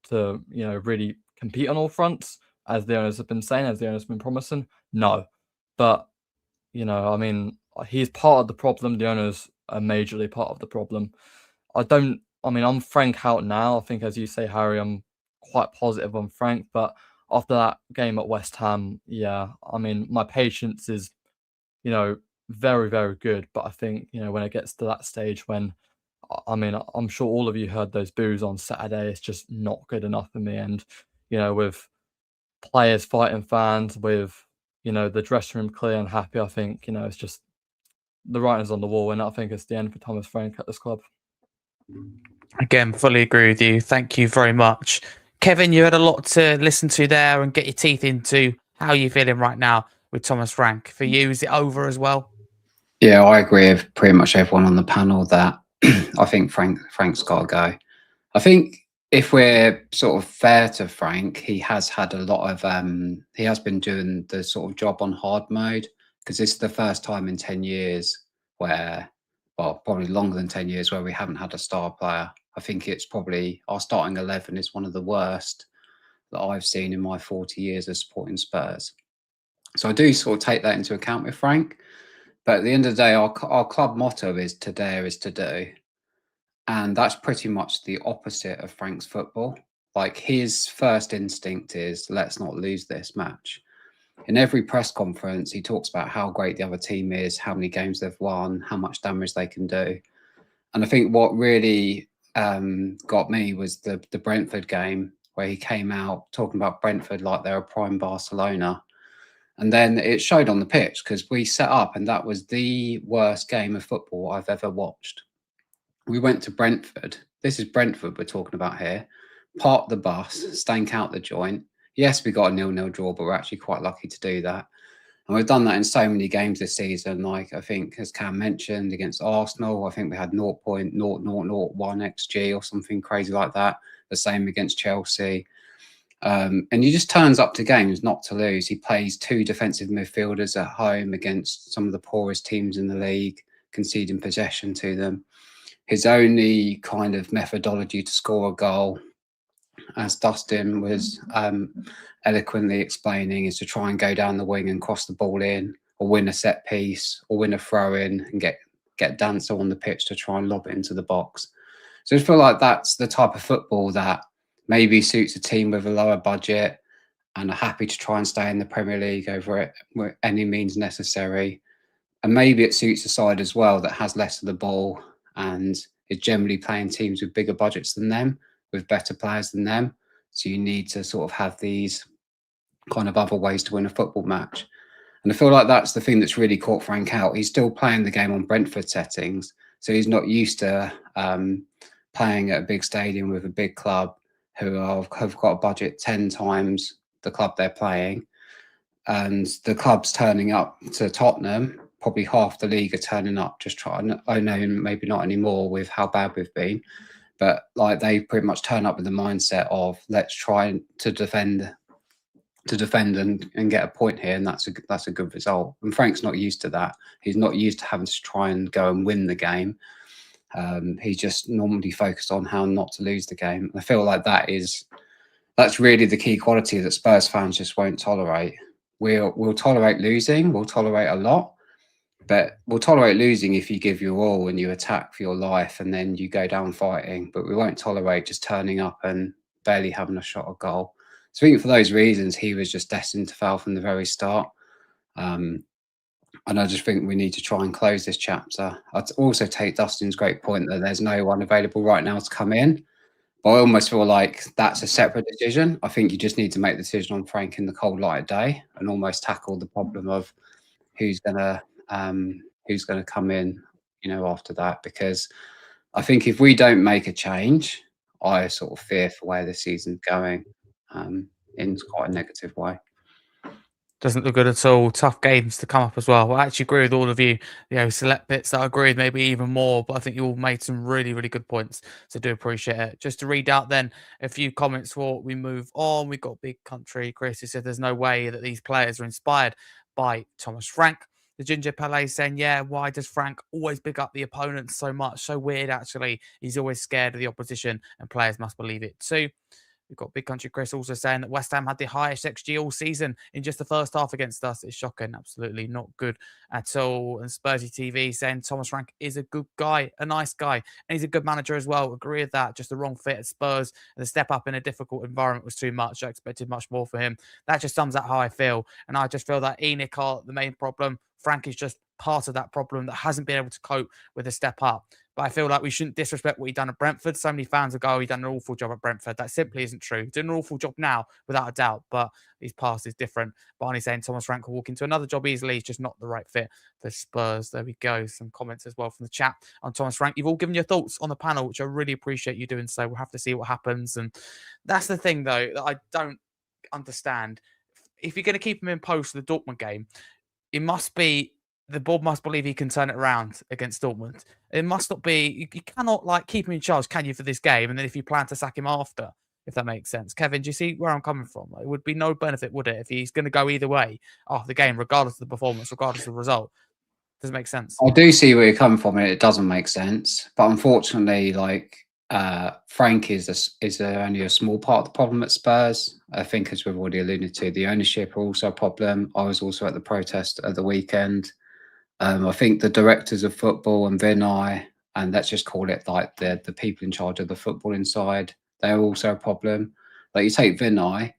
to, really compete on all fronts, as the owners have been saying, as the owners have been promising? No. But, I mean, he's part of the problem. The owners are majorly part of the problem. I'm Frank out now. I think, as you say, Harry, I'm quite positive on Frank. But after that game at West Ham, yeah, I mean, my patience is, very, very good. But I think, when it gets to that stage when, I mean, I'm sure all of you heard those boos on Saturday, it's just not good enough for me. And, with players fighting fans, with, the dressing room clear and happy, I think, it's just the writing's on the wall. And I think it's the end for Thomas Frank at this club. Again, fully agree with you. Thank you very much. Kevin, you had a lot to listen to there and get your teeth into. How are you feeling right now with Thomas Frank? For you, is it over as well? Yeah, I agree with pretty much everyone on the panel that I think Frank's got to go. I think if we're sort of fair to Frank, he has had a lot of he has been doing the sort of job on hard mode, because this is the first time in 10 years where, well, probably longer than 10 years, where we haven't had a star player. I think it's probably our starting 11 is one of the worst that I've seen in my 40 years of supporting Spurs. So I do sort of take that into account with Frank. But at the end of the day, our club motto is "to dare is to do." And that's pretty much the opposite of Frank's football. Like, his first instinct is, let's not lose this match. In every press conference, he talks about how great the other team is, how many games they've won, how much damage they can do. And I think what really got me was the Brentford game, where he came out talking about Brentford like they're a prime Barcelona. And then it showed on the pitch, because we set up and that was the worst game of football I've ever watched. We went to Brentford. This is Brentford we're talking about here. Parked the bus, stank out the joint. Yes, we got a 0-0 draw, but we're actually quite lucky to do that. And we've done that in so many games this season. Like, I think, as Cam mentioned, against Arsenal, I think we had 0.0001 XG or something crazy like that. The same against Chelsea. And he just turns up to games not to lose. He plays 2 defensive midfielders at home against some of the poorest teams in the league, conceding possession to them. His only kind of methodology to score a goal, as Dustin was eloquently explaining, is to try and go down the wing and cross the ball in, or win a set piece, or win a throw in, and get Dancer on the pitch to try and lob it into the box. So I feel like that's the type of football that maybe suits a team with a lower budget and are happy to try and stay in the Premier League over it with any means necessary. And maybe it suits a side as well that has less of the ball and is generally playing teams with bigger budgets than them, with better players than them. So you need to sort of have these kind of other ways to win a football match. And I feel like that's the thing that's really caught Frank out. He's still playing the game on Brentford settings, so he's not used to playing at a big stadium with a big club who have got a budget 10 times the club they're playing. And the club's turning up to Tottenham, probably half the league are turning up, just trying. I know maybe not anymore with how bad we've been, but like they pretty much turn up with the mindset of let's try to defend and get a point here, and that's a good result. And Frank's not used to that. He's not used to having to try and go and win the game. He's just normally focused on how not to lose the game. And I feel like that's really the key quality that Spurs fans just won't tolerate. We'll tolerate losing. We'll tolerate a lot, but we'll tolerate losing if you give your all and you attack for your life and then you go down fighting. But we won't tolerate just turning up and barely having a shot at goal. So I think for those reasons, he was just destined to fail from the very start. And I just think we need to try and close this chapter. I'd also take Dustin's great point that there's no one available right now to come in. But I almost feel like that's a separate decision. I think you just need to make the decision on Frank in the cold light of day and almost tackle the problem of who's gonna come in, after that. Because I think if we don't make a change, I sort of fear for where the season's going in quite a negative way. Doesn't look good at all. Tough games to come up as well. I actually agree with all of you. Select bits that I agree with, maybe even more, but I think you all made some really, really good points. So I do appreciate it. Just to read out then a few comments before we move on. We've got Big Country Chris who said there's no way that these players are inspired by Thomas Frank. The Ginger Palais saying, yeah, why does Frank always big up the opponents so much? So weird, actually. He's always scared of the opposition and players must believe it too. We've got Big Country Chris also saying that West Ham had the highest XG all season in just the first half against us. It's shocking. Absolutely not good at all. And Spursy TV saying Thomas Frank is a good guy, a nice guy, and he's a good manager as well. Agree with that. Just the wrong fit at Spurs. And the step up in a difficult environment was too much. I expected much more for him. That just sums up how I feel. And I just feel that Enoch are the main problem. Frank is just part of that problem that hasn't been able to cope with a step up. But I feel like we shouldn't disrespect what he done at Brentford. So many fans will go, he done an awful job at Brentford. That simply isn't true. He's doing an awful job now, without a doubt, but his past is different. Barney saying Thomas Frank will walk into another job easily. He's just not the right fit for Spurs. There we go. Some comments as well from the chat on Thomas Frank. You've all given your thoughts on the panel, which I really appreciate you doing so. We'll have to see what happens. And that's the thing, though, that I don't understand. If you're going to keep him in post for the Dortmund game, it must be the board must believe he can turn it around against Dortmund. It must not be, you cannot keep him in charge, can you, for this game? And then if you plan to sack him after, if that makes sense. Kevin, do you see where I'm coming from? It would be no benefit, would it, if he's going to go either way after the game, regardless of the performance, regardless of the result? Doesn't make sense. I do see where you're coming from, and it doesn't make sense. But unfortunately, Frank is only a small part of the problem at Spurs. I think, as we've already alluded to, the ownership are also a problem. I was also at the protest at the weekend. I think the directors of football and Vinay, and let's just call it the people in charge of the football inside, they're also a problem. Like, you take Vinay,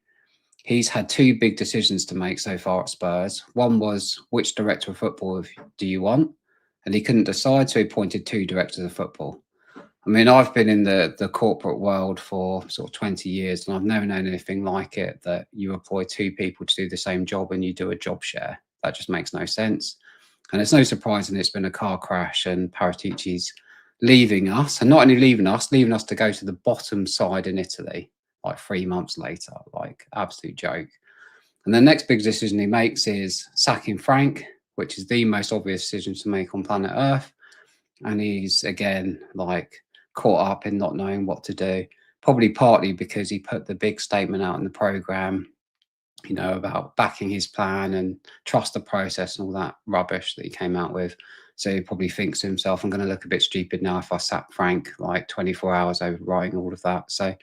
he's had 2 big decisions to make so far at Spurs. One was, which director of football do you want? And he couldn't decide, so he appointed 2 directors of football. I mean, I've been in the corporate world for sort of 20 years, and I've never known anything like it, that you employ 2 people to do the same job and you do a job share. That just makes no sense. And it's no surprise that it's been a car crash and Paratici's leaving us, and not only leaving us to go to the bottom side in Italy, 3 months later, absolute joke. And the next big decision he makes is sacking Frank, which is the most obvious decision to make on planet Earth. And he's again caught up in not knowing what to do. probably partly because he put the big statement out in the programme, you know, about backing his plan and trust the process and all that rubbish that he came out with. So he probably thinks to himself, I'm going to look a bit stupid now if I sack Frank like 24 hours over writing all of that. So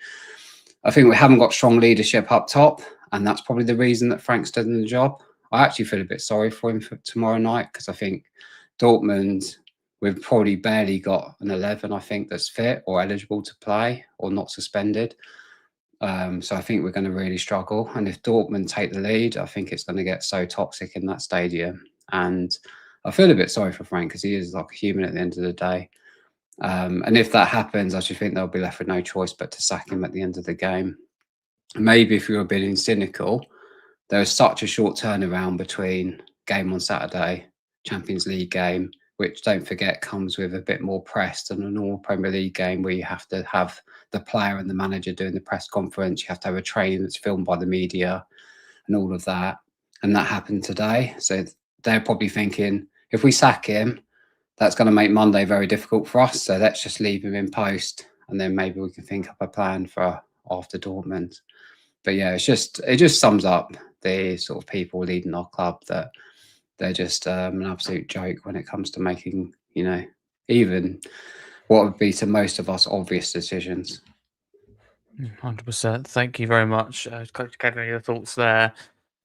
I think we haven't got strong leadership up top, and that's probably the reason that Frank's done the job. I actually feel a bit sorry for him for tomorrow night, because I think Dortmund, we've probably barely got an 11, I think, that's fit or eligible to play or not suspended. So I think we're going to really struggle. And if Dortmund take the lead, I think it's going to get so toxic in that stadium. And I feel a bit sorry for Frank, because he is like a human at the end of the day. And if that happens, I just think they'll be left with no choice but to sack him at the end of the game. Maybe if you're being cynical, there is such a short turnaround between game on Saturday, Champions League game, which, don't forget, comes with a bit more press than a normal Premier League game, where you have to have the player and the manager doing the press conference. You have to have a training that's filmed by the media and all of that. And that happened today. So they're probably thinking, if we sack him, that's going to make Monday very difficult for us. So let's just leave him in post, and then maybe we can think up a plan for after Dortmund. But yeah, it just sums up the sort of people leading our club, that they're just an absolute joke when it comes to making, you know, even what would be to most of us obvious decisions. 100%. Thank you very much, Coach Kevin, your thoughts there.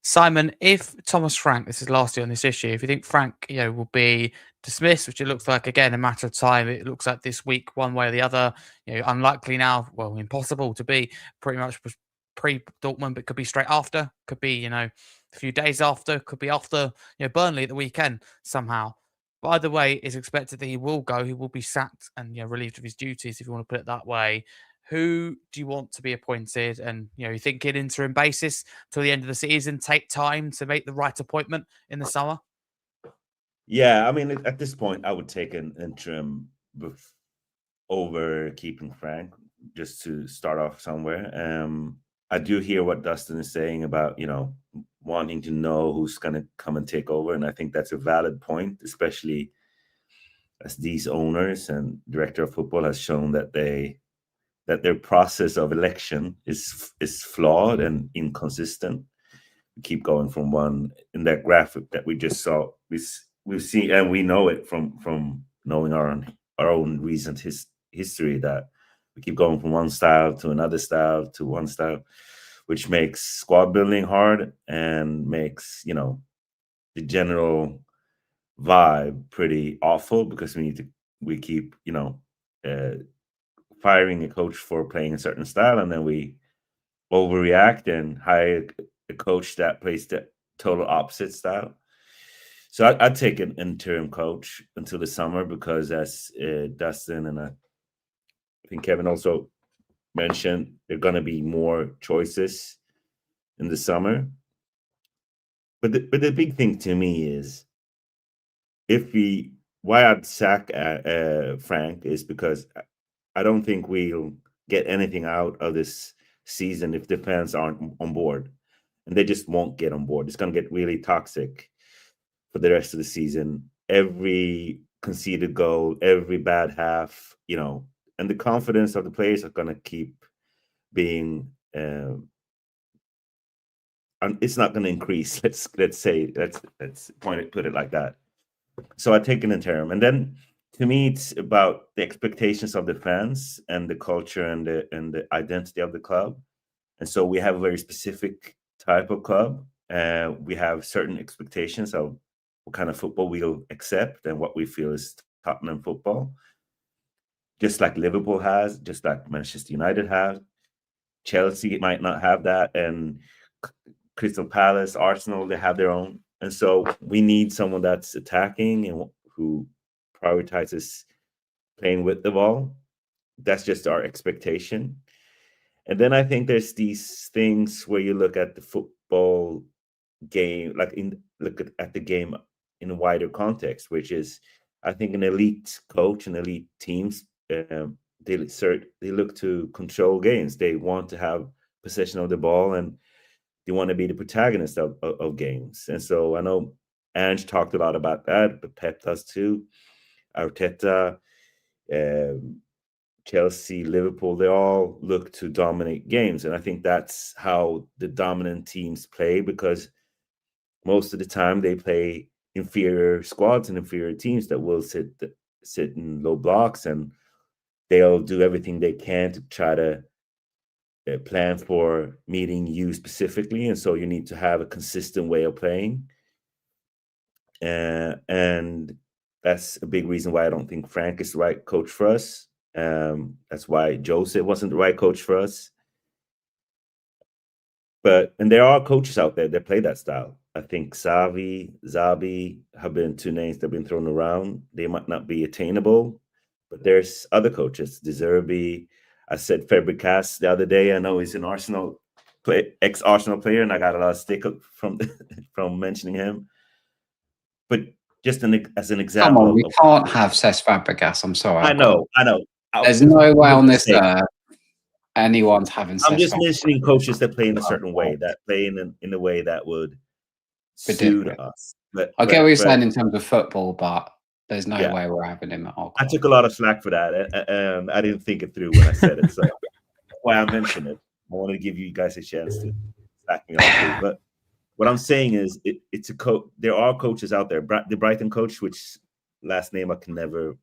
Simon, if Thomas Frank, this is lastly on this issue, if you think Frank, will be dismissed, which it looks like, again, a matter of time, it looks like this week, one way or the other, unlikely now, well, impossible to be pretty much pre-Dortmund, but could be straight after, could be, a few days after, could be after, Burnley at the weekend somehow. But either way, it's expected that he will go, he will be sacked and, relieved of his duties, if you want to put it that way. Who do you want to be appointed? And, you think in interim basis till the end of the season, take time to make the right appointment in the summer? Yeah, I mean, at this point, I would take an interim over keeping Frank, just to start off somewhere. I do hear what Dustin is saying about, wanting to know who's going to come and take over. And I think that's a valid point, especially as these owners and director of football has shown that their process of election is flawed and inconsistent. We keep going from one, in that graphic that we just saw. We've seen, and we know it from knowing our own recent history, that we keep going from one style to another style to one style, which makes squad building hard and makes the general vibe pretty awful, because we keep firing a coach for playing a certain style, and then we overreact and hire a coach that plays the total opposite style. So I'd take an interim coach until the summer, because as Dustin and I think Kevin also mentioned, there are going to be more choices in the summer. But the big thing to me is, why I'd sack Frank is because I don't think we'll get anything out of this season if the fans aren't on board, and they just won't get on board. It's going to get really toxic for the rest of the season. Every conceded goal, every bad half, and the confidence of the players are going to keep being. It's not going to increase. Let's put it like that. So I take an interim, and then to me, it's about the expectations of the fans and the culture and the identity of the club. And so we have a very specific type of club. We have certain expectations of what kind of football we'll accept and what we feel is Tottenham football. Just like Liverpool has, just like Manchester United has. Chelsea might not have that, and Crystal Palace, Arsenal, they have their own. And so we need someone that's attacking and who prioritizes playing with the ball. That's just our expectation. And then I think there's these things where you look at the football game, look at the game in a wider context, which is, I think, an elite coach and elite teams, they look to control games. They want to have possession of the ball, and they want to be the protagonist of games. And so I know Ange talked a lot about that, but Pep does too. Arteta, Chelsea, Liverpool, they all look to dominate games. And I think that's how the dominant teams play, because most of the time they play inferior squads and inferior teams that will sit in low blocks, and they'll do everything they can to try to plan for meeting you specifically. And so you need to have a consistent way of playing. And that's a big reason why I don't think Frank is the right coach for us. That's why Jose wasn't the right coach for us. And there are coaches out there that play that style. I think Zabi have been two names that have been thrown around. They might not be attainable, but there's other coaches. De Zerbi, I said Fabregas the other day. I know he's an ex-Arsenal player, and I got a lot of stick up from mentioning him. But just as an example, come on, we can't have Cesc Fabregas. I'm sorry. I know. There's no way on this earth anyone's having. I'm just mentioning coaches that play in a certain way, that play in a way that would suit us. I get what you're saying in terms of football, but there's no way we're having him at all. I took a lot of slack for that. I didn't think it through when I said it, so that's why I mentioned it. I wanted to give you guys a chance to slack me off too. But what I'm saying is, it's a coach. There are coaches out there. The Brighton coach, which last name I can never,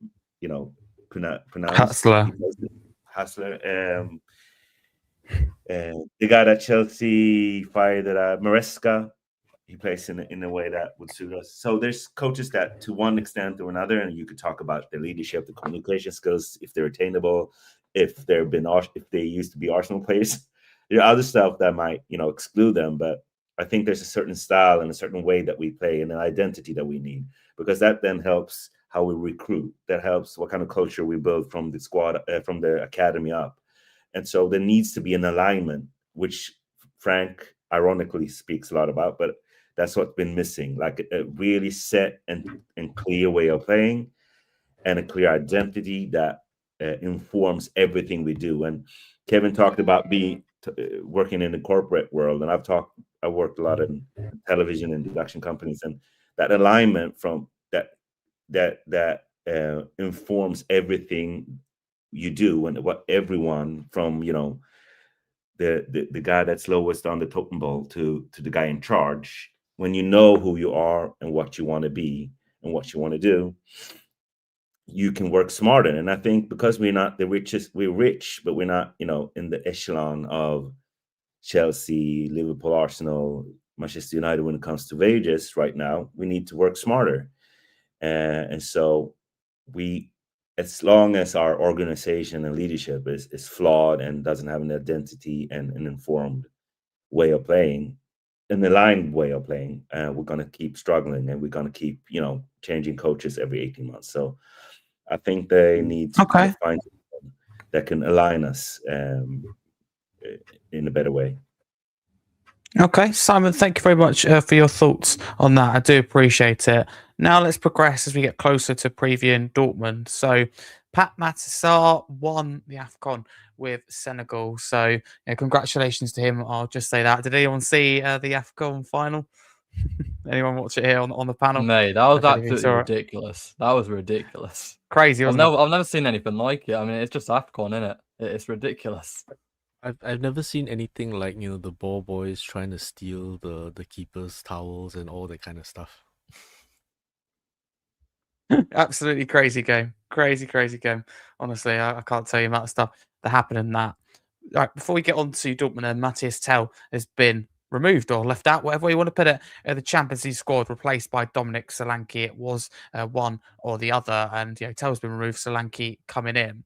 pronounce. Hassler. The guy that Chelsea fired, Maresca, he plays in a way that would suit us. So there's coaches that, to one extent or another, and you could talk about their leadership, the communication skills, if they're attainable, if they used to be Arsenal players. There are other stuff that might, exclude them, but I think there's a certain style and a certain way that we play and an identity that we need, because that then helps how we recruit. That helps what kind of culture we build from the squad, from the academy up. And so there needs to be an alignment, which Frank ironically speaks a lot about, but that's what's been missing, like a really set and clear way of playing and a clear identity that informs everything we do. And Kevin talked about working in the corporate world, and I worked a lot in television and production companies, and that alignment from that informs everything you do, and what everyone from the guy that's lowest on the totem pole to the guy in charge. When you know who you are and what you want to be and what you want to do, you can work smarter. And I think because we're not the richest, we're rich, but we're not, in the echelon of Chelsea, Liverpool, Arsenal, Manchester United when it comes to wages right now, we need to work smarter. And so as long as our organization and leadership is flawed and doesn't have an identity and an informed way of playing, an aligned way of playing, we're going to keep struggling, and we're going to keep, changing coaches every 18 months. So I think they need to find someone that can align us in a better way. Okay, Simon, thank you very much for your thoughts on that. I do appreciate it. Now let's progress as we get closer to previewing Dortmund. So Pat Matasar won the AFCON with Senegal. So congratulations to him. I'll just say that. Did anyone see the AFCON final? Anyone watch it here on the panel? Mate, that was absolutely ridiculous. That was ridiculous. Crazy, wasn't it? I've never seen anything like it. I mean, it's just AFCON, isn't it? It's ridiculous. I've never seen anything like, the ball boys trying to steal the keeper's towels and all that kind of stuff. Absolutely crazy game. Crazy game. Honestly, I can't tell you the amount of stuff that happened in that. All right, before we get on to Dortmund, Matthias Tell has been removed or left out, whatever you want to put it, the Champions League squad, replaced by Dominic Solanke. It was one or the other, and Tell's been removed, Solanke coming in.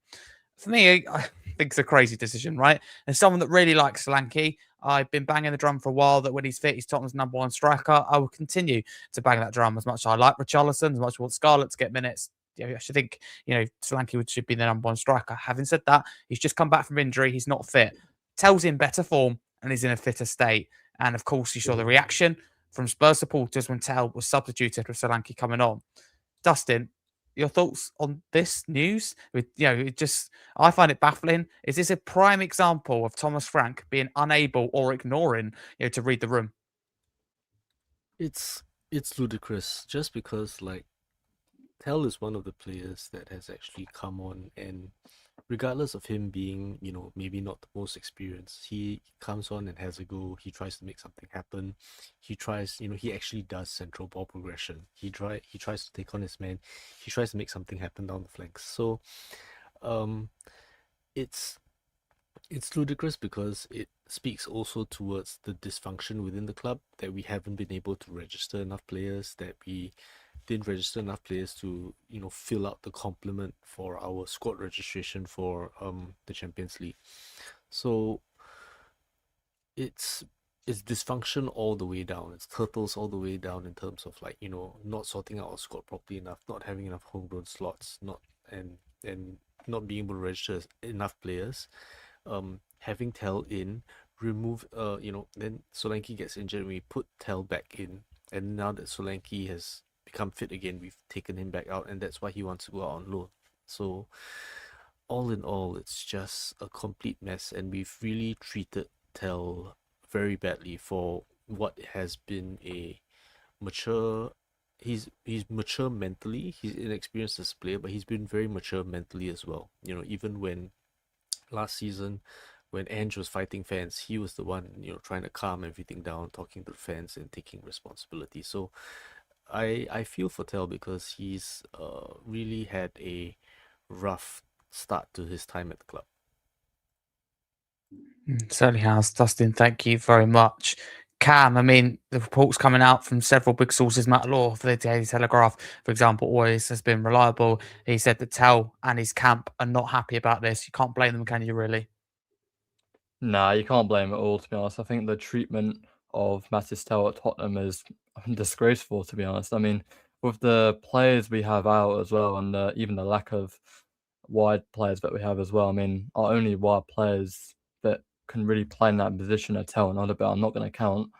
For me, I think it's a crazy decision, right? As someone that really likes Solanke, I've been banging the drum for a while that when he's fit, he's Tottenham's number one striker. I will continue to bang that drum as much as I like Richarlison, as much as I want Scarlett to get minutes. I should think, Solanke should be the number one striker. Having said that, he's just come back from injury. He's not fit. Tell's in better form and he's in a fitter state. And of course, you saw the reaction from Spurs supporters when Tell was substituted with Solanke coming on. Dustin, your thoughts on this news? I find it baffling. Is this a prime example of Thomas Frank being unable or ignoring, to read the room? It's ludicrous, just because Tell is one of the players that has actually come on and regardless of him being, maybe not the most experienced, he comes on and has a go. He tries to make something happen. He tries, he actually does central ball progression. He tries to take on his man. He tries to make something happen down the flanks. So, um, it's ludicrous because it speaks also towards the dysfunction within the club, that we haven't been able to register enough players, that we didn't register enough players to fill out the complement for our squad registration for the Champions League. So it's dysfunction all the way down. It's turtles all the way down in terms of not sorting out our squad properly enough, not having enough homegrown slots, and not being able to register enough players. Having Tel in, then Solanke gets injured and we put Tel back in, and now that Solanke has become fit again, we've taken him back out, and that's why he wants to go out on loan. So all in all, it's just a complete mess, and we've really treated Tel very badly for what has been a mature. He's mature mentally. He's inexperienced as a player, but he's been very mature mentally as well. Even when last season, when Ange was fighting fans, he was the one, trying to calm everything down, talking to the fans and taking responsibility. So I feel for Tel because he's really had a rough start to his time at the club. Certainly has. Dustin, thank you very much. Cam, I mean, the reports coming out from several big sources, Matt Law for the Daily Telegraph, for example, always has been reliable. He said that Tel and his camp are not happy about this. You can't blame them, can you, really? Nah, you can't blame it all, to be honest. I think the treatment of Matis Tel at Tottenham is disgraceful, to be honest. I mean, with the players we have out as well, and even the lack of wide players that we have as well. I mean, our only wide players that can really play in that position are Tel and Odegaard. I'm not going to count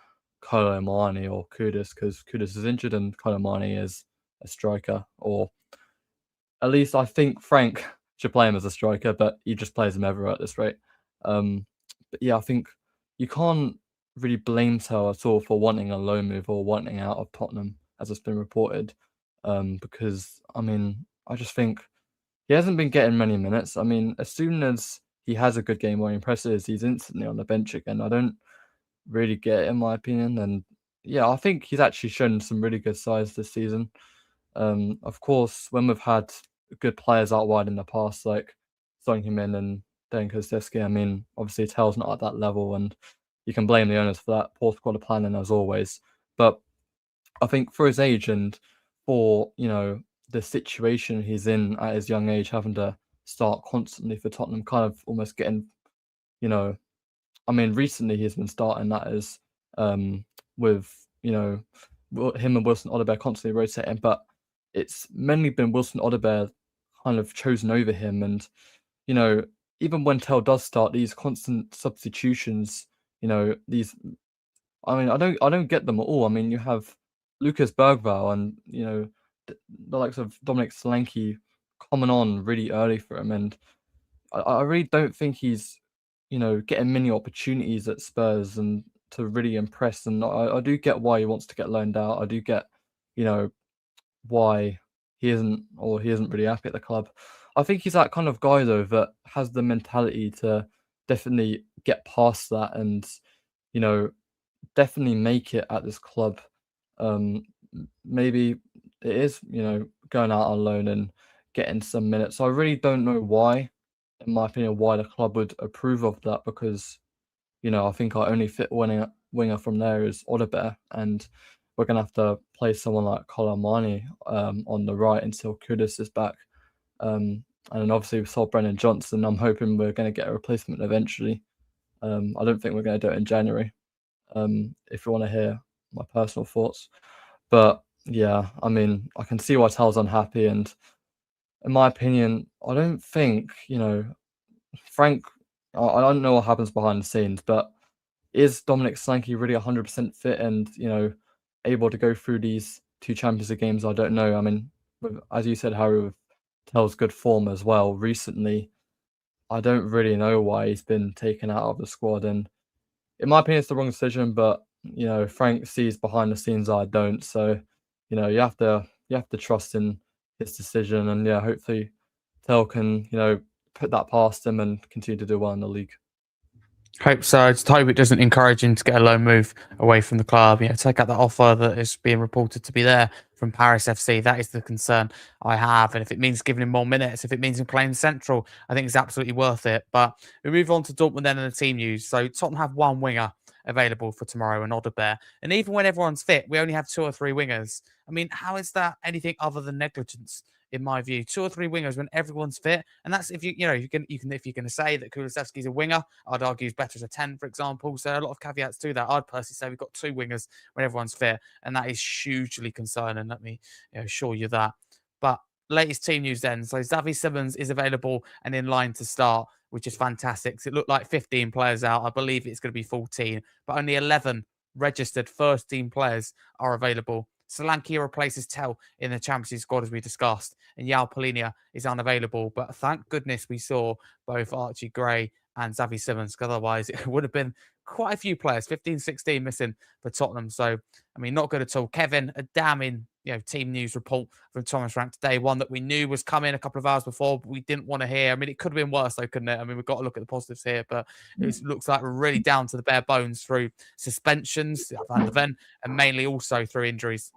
Kolo Muani or Kudus, because Kudus is injured and Kolo Muani is a striker, or at least I think Frank should play him as a striker, but he just plays him everywhere at this rate. But yeah, I think you can't really blame Tel at all for wanting a loan move or wanting out of Tottenham, as it's been reported. Because, I mean, I just think he hasn't been getting many minutes. I mean, as soon as he has a good game or impresses, he's instantly on the bench again. I don't really get it, in my opinion. And yeah, I think he's actually shown some really good size this season. Of course, when we've had good players out wide in the past, like Son Heung-min and Dan Kulusevski, I mean, obviously Tel's not at that level, and you can blame the owners for that. Poor squad planning as always. But I think for his age and for, the situation he's in at his young age, having to start constantly for Tottenham, kind of almost getting, I mean, recently he's been starting, that is, with, him and Wilson Odobert constantly rotating, but it's mainly been Wilson Odobert kind of chosen over him. And, even when Tel does start, these constant substitutions, these, I mean, I don't get them at all. I mean, you have Lucas Bergvall and, the likes of Dominic Solanke coming on really early for him. And I really don't think he's, getting many opportunities at Spurs and to really impress. And I do get why he wants to get loaned out. I do get, why he isn't really happy at the club. I think he's that kind of guy, though, that has the mentality to definitely get past that and, definitely make it at this club. Maybe it is, going out on loan and getting some minutes. I really don't know why, in my opinion, why the club would approve of that, because, I think our only fit winger from there is Odobert, and we're going to have to play someone like Kolo Muani on the right until Kudus is back. And then obviously we saw Brennan Johnson. I'm hoping we're going to get a replacement eventually. I don't think we're going to do it in January, if you want to hear my personal thoughts. But yeah, I mean, I can see why Tel's unhappy. And in my opinion, I don't think, Frank, I don't know what happens behind the scenes, but is Dominic Solanke really 100% fit and, able to go through these two Champions League games? I don't know. I mean, as you said, Harry, with Tel's good form as well recently, I don't really know why he's been taken out of the squad. And in my opinion, it's the wrong decision, but, Frank sees behind the scenes, I don't. So, you have to trust in his decision. And yeah, hopefully Tel can, put that past him and continue to do well in the league. Hope so. I just hope it doesn't encourage him to get a loan move away from the club. Take out that offer that is being reported to be there from Paris FC. That is the concern I have. And if it means giving him more minutes, if it means him playing central, I think it's absolutely worth it. But we move on to Dortmund then in the team news. So Tottenham have one winger available for tomorrow, an Odebear. And even when everyone's fit, we only have 2 or 3 wingers. I mean, how is that anything other than negligence? In my view, 2 or 3 wingers when everyone's fit, and that's if if you're going to say that Kulusevski's a winger, I'd argue he's better as a 10, for example. So a lot of caveats to that. I'd personally say we've got 2 wingers when everyone's fit, and that is hugely concerning. Let me assure you that. But latest team news then. So Xavi Simons is available and in line to start, which is fantastic. So it looked like 15 players out. I believe it's going to be 14, but only 11 registered first team players are available. Solanke replaces Tell in the Champions League squad, as we discussed, and Yao Polinia is unavailable. But thank goodness we saw both Archie Gray and Xavi Simons, because otherwise it would have been quite a few players, 15, 16 missing for Tottenham. So, I mean, not good at all. Kevin, a damning team news report from Thomas Frank today, one that we knew was coming a couple of hours before, but we didn't want to hear. I mean, it could have been worse though, couldn't it? I mean, we've got to look at the positives here, but it looks like we're really down to the bare bones through suspensions, Van de Ven, and mainly also through injuries.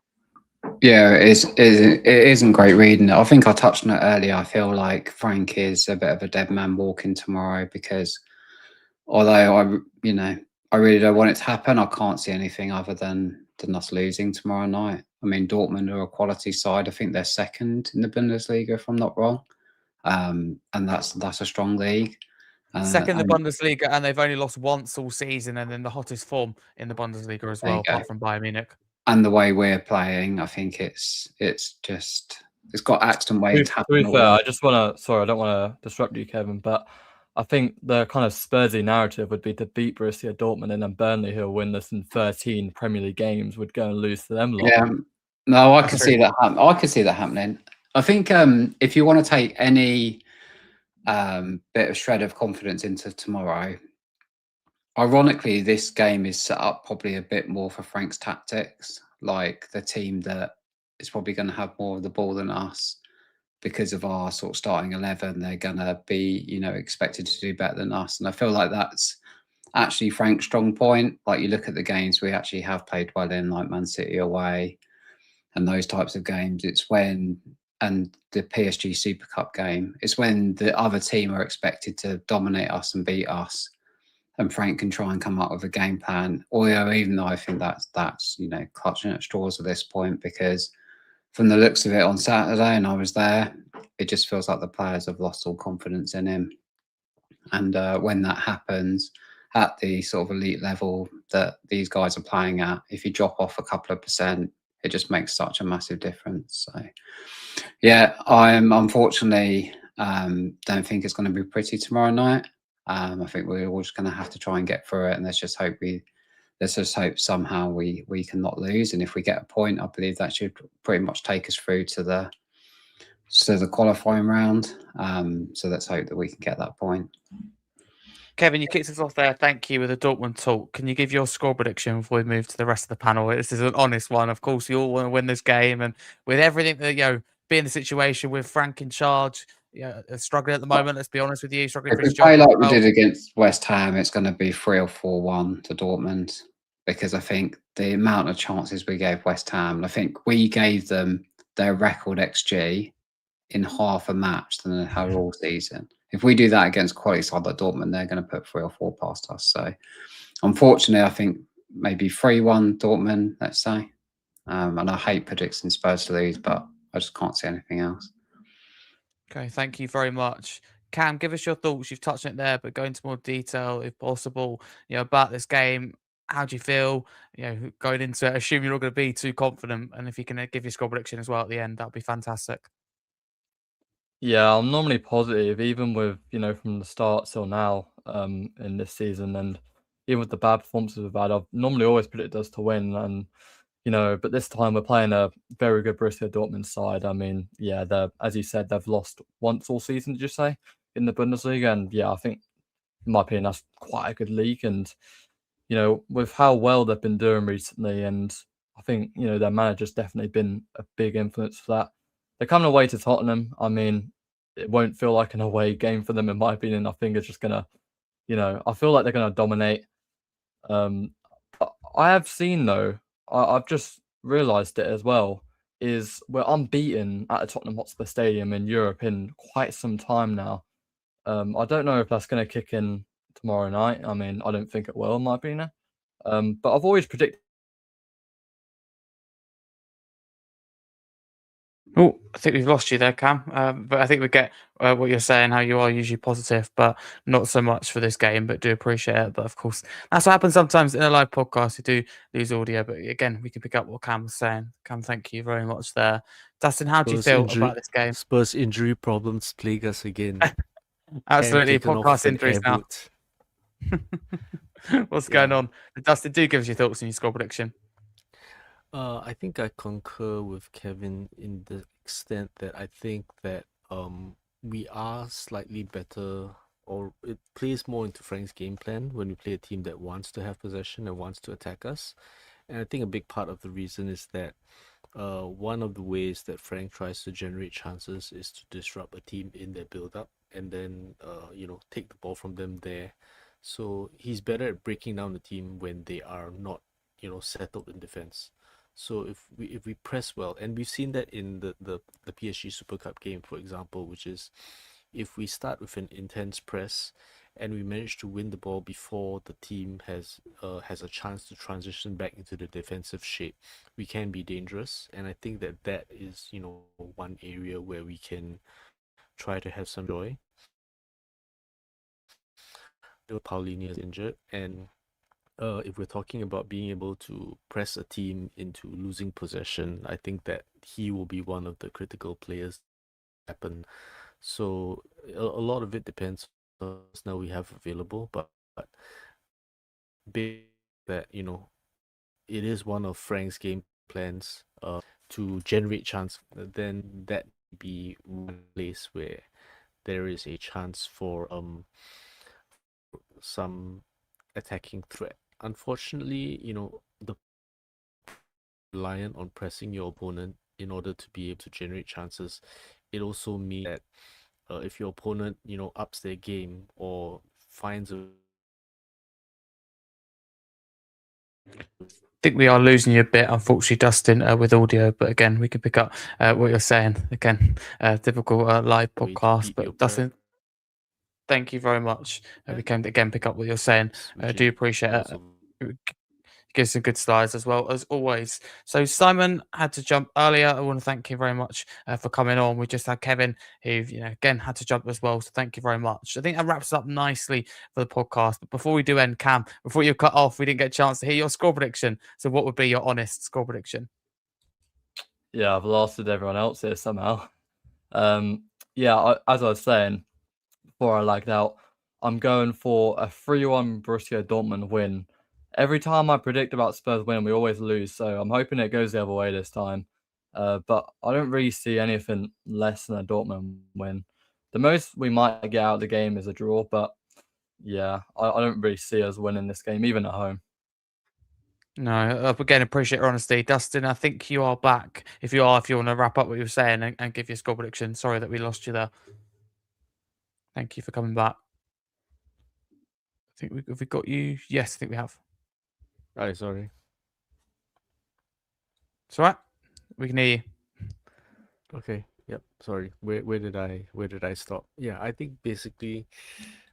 Yeah, it isn't great reading. I think I touched on it earlier. I feel like Frank is a bit of a dead man walking tomorrow, because although I really don't want it to happen, I can't see anything other than us losing tomorrow night. I mean, Dortmund are a quality side. I think they're second in the Bundesliga, if I'm not wrong, and that's a strong league. Second in the Bundesliga, and they've only lost once all season, and in the hottest form in the Bundesliga as well, apart from Bayern Munich. And the way we're playing, I think it's got accident waiting to happen. To be fair, I just want to. Sorry, I don't want to disrupt you, Kevin, but I think the kind of Spursy narrative would be to beat Borussia Dortmund, and then Burnley, who will win this in 13 Premier League games, would go and lose to them. Yeah, no, I could see that. I could see that happening. I think if you want to take any bit of shred of confidence into tomorrow, ironically, this game is set up probably a bit more for Frank's tactics, like the team that is probably going to have more of the ball than us. Because of our sort of starting 11, they're going to be, expected to do better than us. And I feel like that's actually Frank's strong point. Like, you look at the games we actually have played well in, like Man City away and those types of games. It's when, and the PSG Super Cup game, it's when the other team are expected to dominate us and beat us. And Frank can try and come up with a game plan. Although, even though I think that's clutching at straws at this point, because from the looks of it on Saturday, and I was there, it just feels like the players have lost all confidence in him. And when that happens at the sort of elite level that these guys are playing at, if you drop off a couple of percent, it just makes such a massive difference. So, yeah, I'm unfortunately don't think it's going to be pretty tomorrow night. I think we're all just going to have to try and get through it, and let's just hope somehow we can not lose. And if we get a point, I believe that should pretty much take us through to the qualifying round. So let's hope that we can get that point. Kevin, you kicked us off there. Thank you with the Dortmund talk. Can you give your score prediction before we move to the rest of the panel? This is an honest one. Of course, you all want to win this game, and with everything that being the situation with Frank in charge, struggling at the moment. Let's be honest with you, struggling for his job. If we play like we did against West Ham, it's going to be 3 or 4-1 to Dortmund, because I think the amount of chances we gave West Ham, I think we gave them their record XG in half a match than they had all season. If we do that against quality side like Dortmund, they're going to put 3 or 4 past us. So, unfortunately, I think maybe 3-1 Dortmund, let's say. And I hate predicting Spurs to lose, but I just can't see anything else. Okay, thank you very much. Cam, give us your thoughts. You've touched on it there, but go into more detail if possible, about this game. How do you feel, going into it? Assume you're not going to be too confident, and if you can give your score prediction as well at the end, that'd be fantastic. Yeah, I'm normally positive, even with, from the start till now in this season, and even with the bad performances we've had, I've normally always predicted us to win. And, but this time we're playing a very good Borussia Dortmund side. I mean, yeah, as you said, they've lost once all season, did you say, in the Bundesliga? And yeah, I think, in my opinion, that's quite a good league. And, with how well they've been doing recently, and I think, their manager's definitely been a big influence for that. They're coming away to Tottenham. I mean, it won't feel like an away game for them, in my opinion. I think it's just gonna, I feel like they're gonna dominate. But I have seen though, I've just realised it as well, is we're unbeaten at the Tottenham Hotspur Stadium in Europe in quite some time now. I don't know if that's going to kick in tomorrow night. I mean, I don't think it will, in my opinion. But I've always predicted. Oh, I think we've lost you there, Cam. But I think we get what you're saying, how you are usually positive, but not so much for this game, but do appreciate it. But of course, that's what happens sometimes in a live podcast. You do lose audio, but again, we can pick up what Cam was saying. Cam, thank you very much there. Dustin, how do you feel about this game? Spurs injury problems plague us again. Absolutely, Taken off podcast an injuries air now. boot. What's going on? Dustin, do give us your thoughts on your score prediction. I think I concur with Kevin in the extent that I think that we are slightly better, or it plays more into Frank's game plan when we play a team that wants to have possession and wants to attack us. And I think a big part of the reason is that one of the ways that Frank tries to generate chances is to disrupt a team in their build-up and then take the ball from them there. So he's better at breaking down the team when they are not settled in defense. So if we press well, and we've seen that in the PSG Super Cup game, for example, which is if we start with an intense press and we manage to win the ball before the team has a chance to transition back into the defensive shape, we can be dangerous. And I think that is one area where we can try to have some joy. Paulinho is injured, and if we're talking about being able to press a team into losing possession, I think that he will be one of the critical players happen. So a lot of it depends on us now we have available, but big that it is one of Frank's game plans to generate chance. Then that be one place where there is a chance for some attacking threat. Unfortunately, the reliant on pressing your opponent in order to be able to generate chances. It also means that if your opponent, ups their game or finds a... I think we are losing you a bit, unfortunately, Dustin, with audio. But again, we can pick up what you're saying. Again, typical live podcast. But Dustin, thank you very much. We can again pick up what you're saying. I do appreciate it. Gives some good slides as well as always. So Simon had to jump earlier. I want to thank you very much for coming on. We just had Kevin, who again had to jump as well. So thank you very much. I think that wraps up nicely for the podcast. But before we do end, Cam, before you cut off, we didn't get a chance to hear your score prediction. So what would be your honest score prediction? Yeah, I've lasted everyone else here somehow. As I was saying before I lagged out, I'm going for a 3-1 Broussia Dortmund win. Every time I predict about Spurs win, we always lose. So I'm hoping it goes the other way this time. But I don't really see anything less than a Dortmund win. The most we might get out of the game is a draw. But yeah, I don't really see us winning this game, even at home. No, again, appreciate your honesty. Dustin, I think you are back. If you want to wrap up what you were saying and give your score prediction. Sorry that we lost you there. Thank you for coming back. I think have we got you? Yes, I think we have. Oh, sorry. It's all right. We can hear you. Okay. Yep. Sorry. Where did I stop? Yeah, I think basically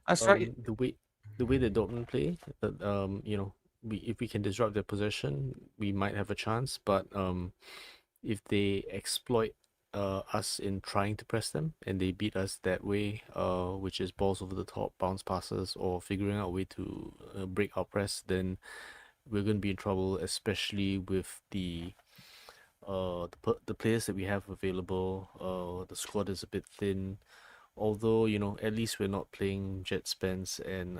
That's right. the way that Dortmund play, if we can disrupt their possession, we might have a chance. But if they exploit us in trying to press them and they beat us that way, which is balls over the top, bounce passes, or figuring out a way to break our press, then we're going to be in trouble, especially with the players that we have available. The squad is a bit thin, although at least we're not playing Jet Spence and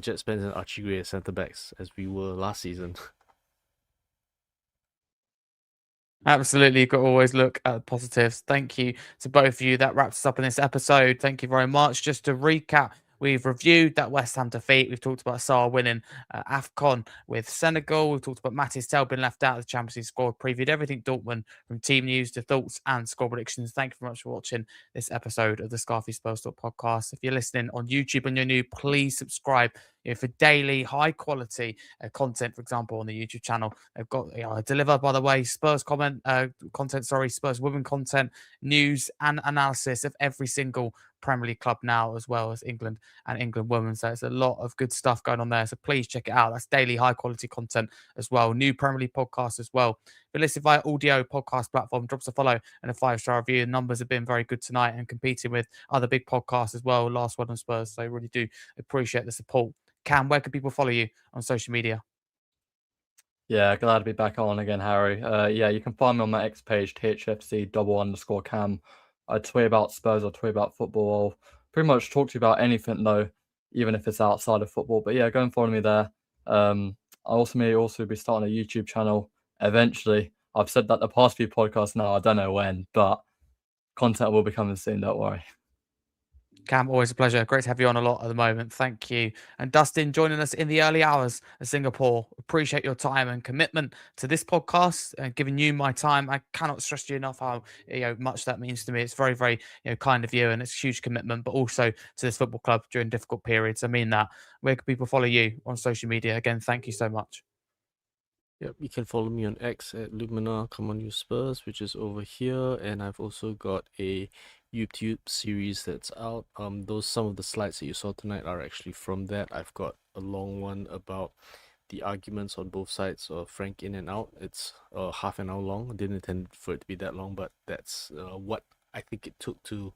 Jet Spence and Archie Gray as centre backs as we were last season. Absolutely, you've got to always look at the positives. Thank you to both of you. That wraps us up in this episode. Thank you very much. Just to recap We've reviewed that West Ham defeat. We've talked about Saar winning AFCON with Senegal. We've talked about Matis Tel being left out of the Champions League squad. Previewed everything Dortmund, from team news to thoughts and score predictions. Thank you very much for watching this episode of the Scarfey Spurs Talk Podcast. If you're listening on YouTube and you're new, please subscribe for daily high quality content. For example, on the YouTube channel, they've got deliver, by the way, Spurs Spurs women content, news and analysis of every single Premier League club now, as well as England and England women. So it's a lot of good stuff going on there. So please check it out. That's daily high quality content as well. New Premier League podcast as well. If you're listening via audio podcast platform, drop us a follow and a 5-star review. The numbers have been very good tonight and competing with other big podcasts as well. Last one on Spurs. So I really do appreciate the support. Cam, where can people follow you on social media? Yeah, glad to be back on again, Harry. Yeah, you can find me on my X page, THFC_Cam. I tweet about Spurs, I tweet about football. I'll pretty much talk to you about anything, though, even if it's outside of football. But yeah, go and follow me there. I may also be starting a YouTube channel eventually. I've said that the past few podcasts now, I don't know when, but content will be coming soon, don't worry. Cam, always a pleasure. Great to have you on a lot at the moment. Thank you. And Dustin, joining us in the early hours of Singapore. Appreciate your time and commitment to this podcast and giving you my time. I cannot stress you enough how much that means to me. It's very, very kind of you, and it's a huge commitment, but also to this football club during difficult periods. I mean that. Where can people follow you on social media? Again, thank you so much. Yep, you can follow me on X at Lumina Come On You Spurs, which is over here, and I've also got a YouTube series that's out. Some of the slides that you saw tonight are actually from that. I've got a long one about the arguments on both sides of Frank in and out. It's half an hour long. I didn't intend for it to be that long, but that's what I think it took to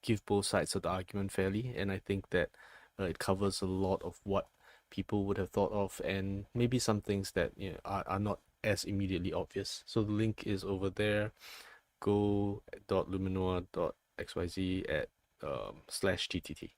give both sides of the argument fairly, and I think that it covers a lot of what people would have thought of, and maybe some things that are not as immediately obvious. So the link is over there. go.luminoa.xyz at /TTT.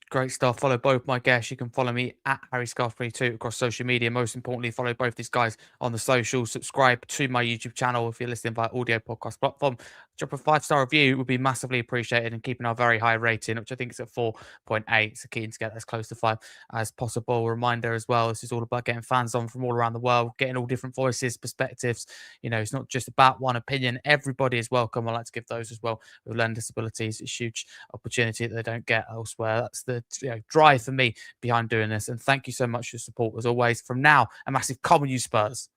Great stuff. Follow both my guests. You can follow me at Harry Scarfe too across social media. Most importantly, follow both these guys on the socials. Subscribe to my YouTube channel if you're listening via audio podcast platform. Drop a 5-star review. It would be massively appreciated, and keeping our very high rating, which I think is at 4.8. So keen to get as close to 5 as possible. Reminder as well, this is all about getting fans on from all around the world, getting all different voices, perspectives. It's not just about one opinion. Everybody is welcome. I like to give those as well with learning disabilities. It's a huge opportunity that they don't get elsewhere. That's the drive for me behind doing this. And thank you so much for your support as always. From now, a massive Come On You Spurs.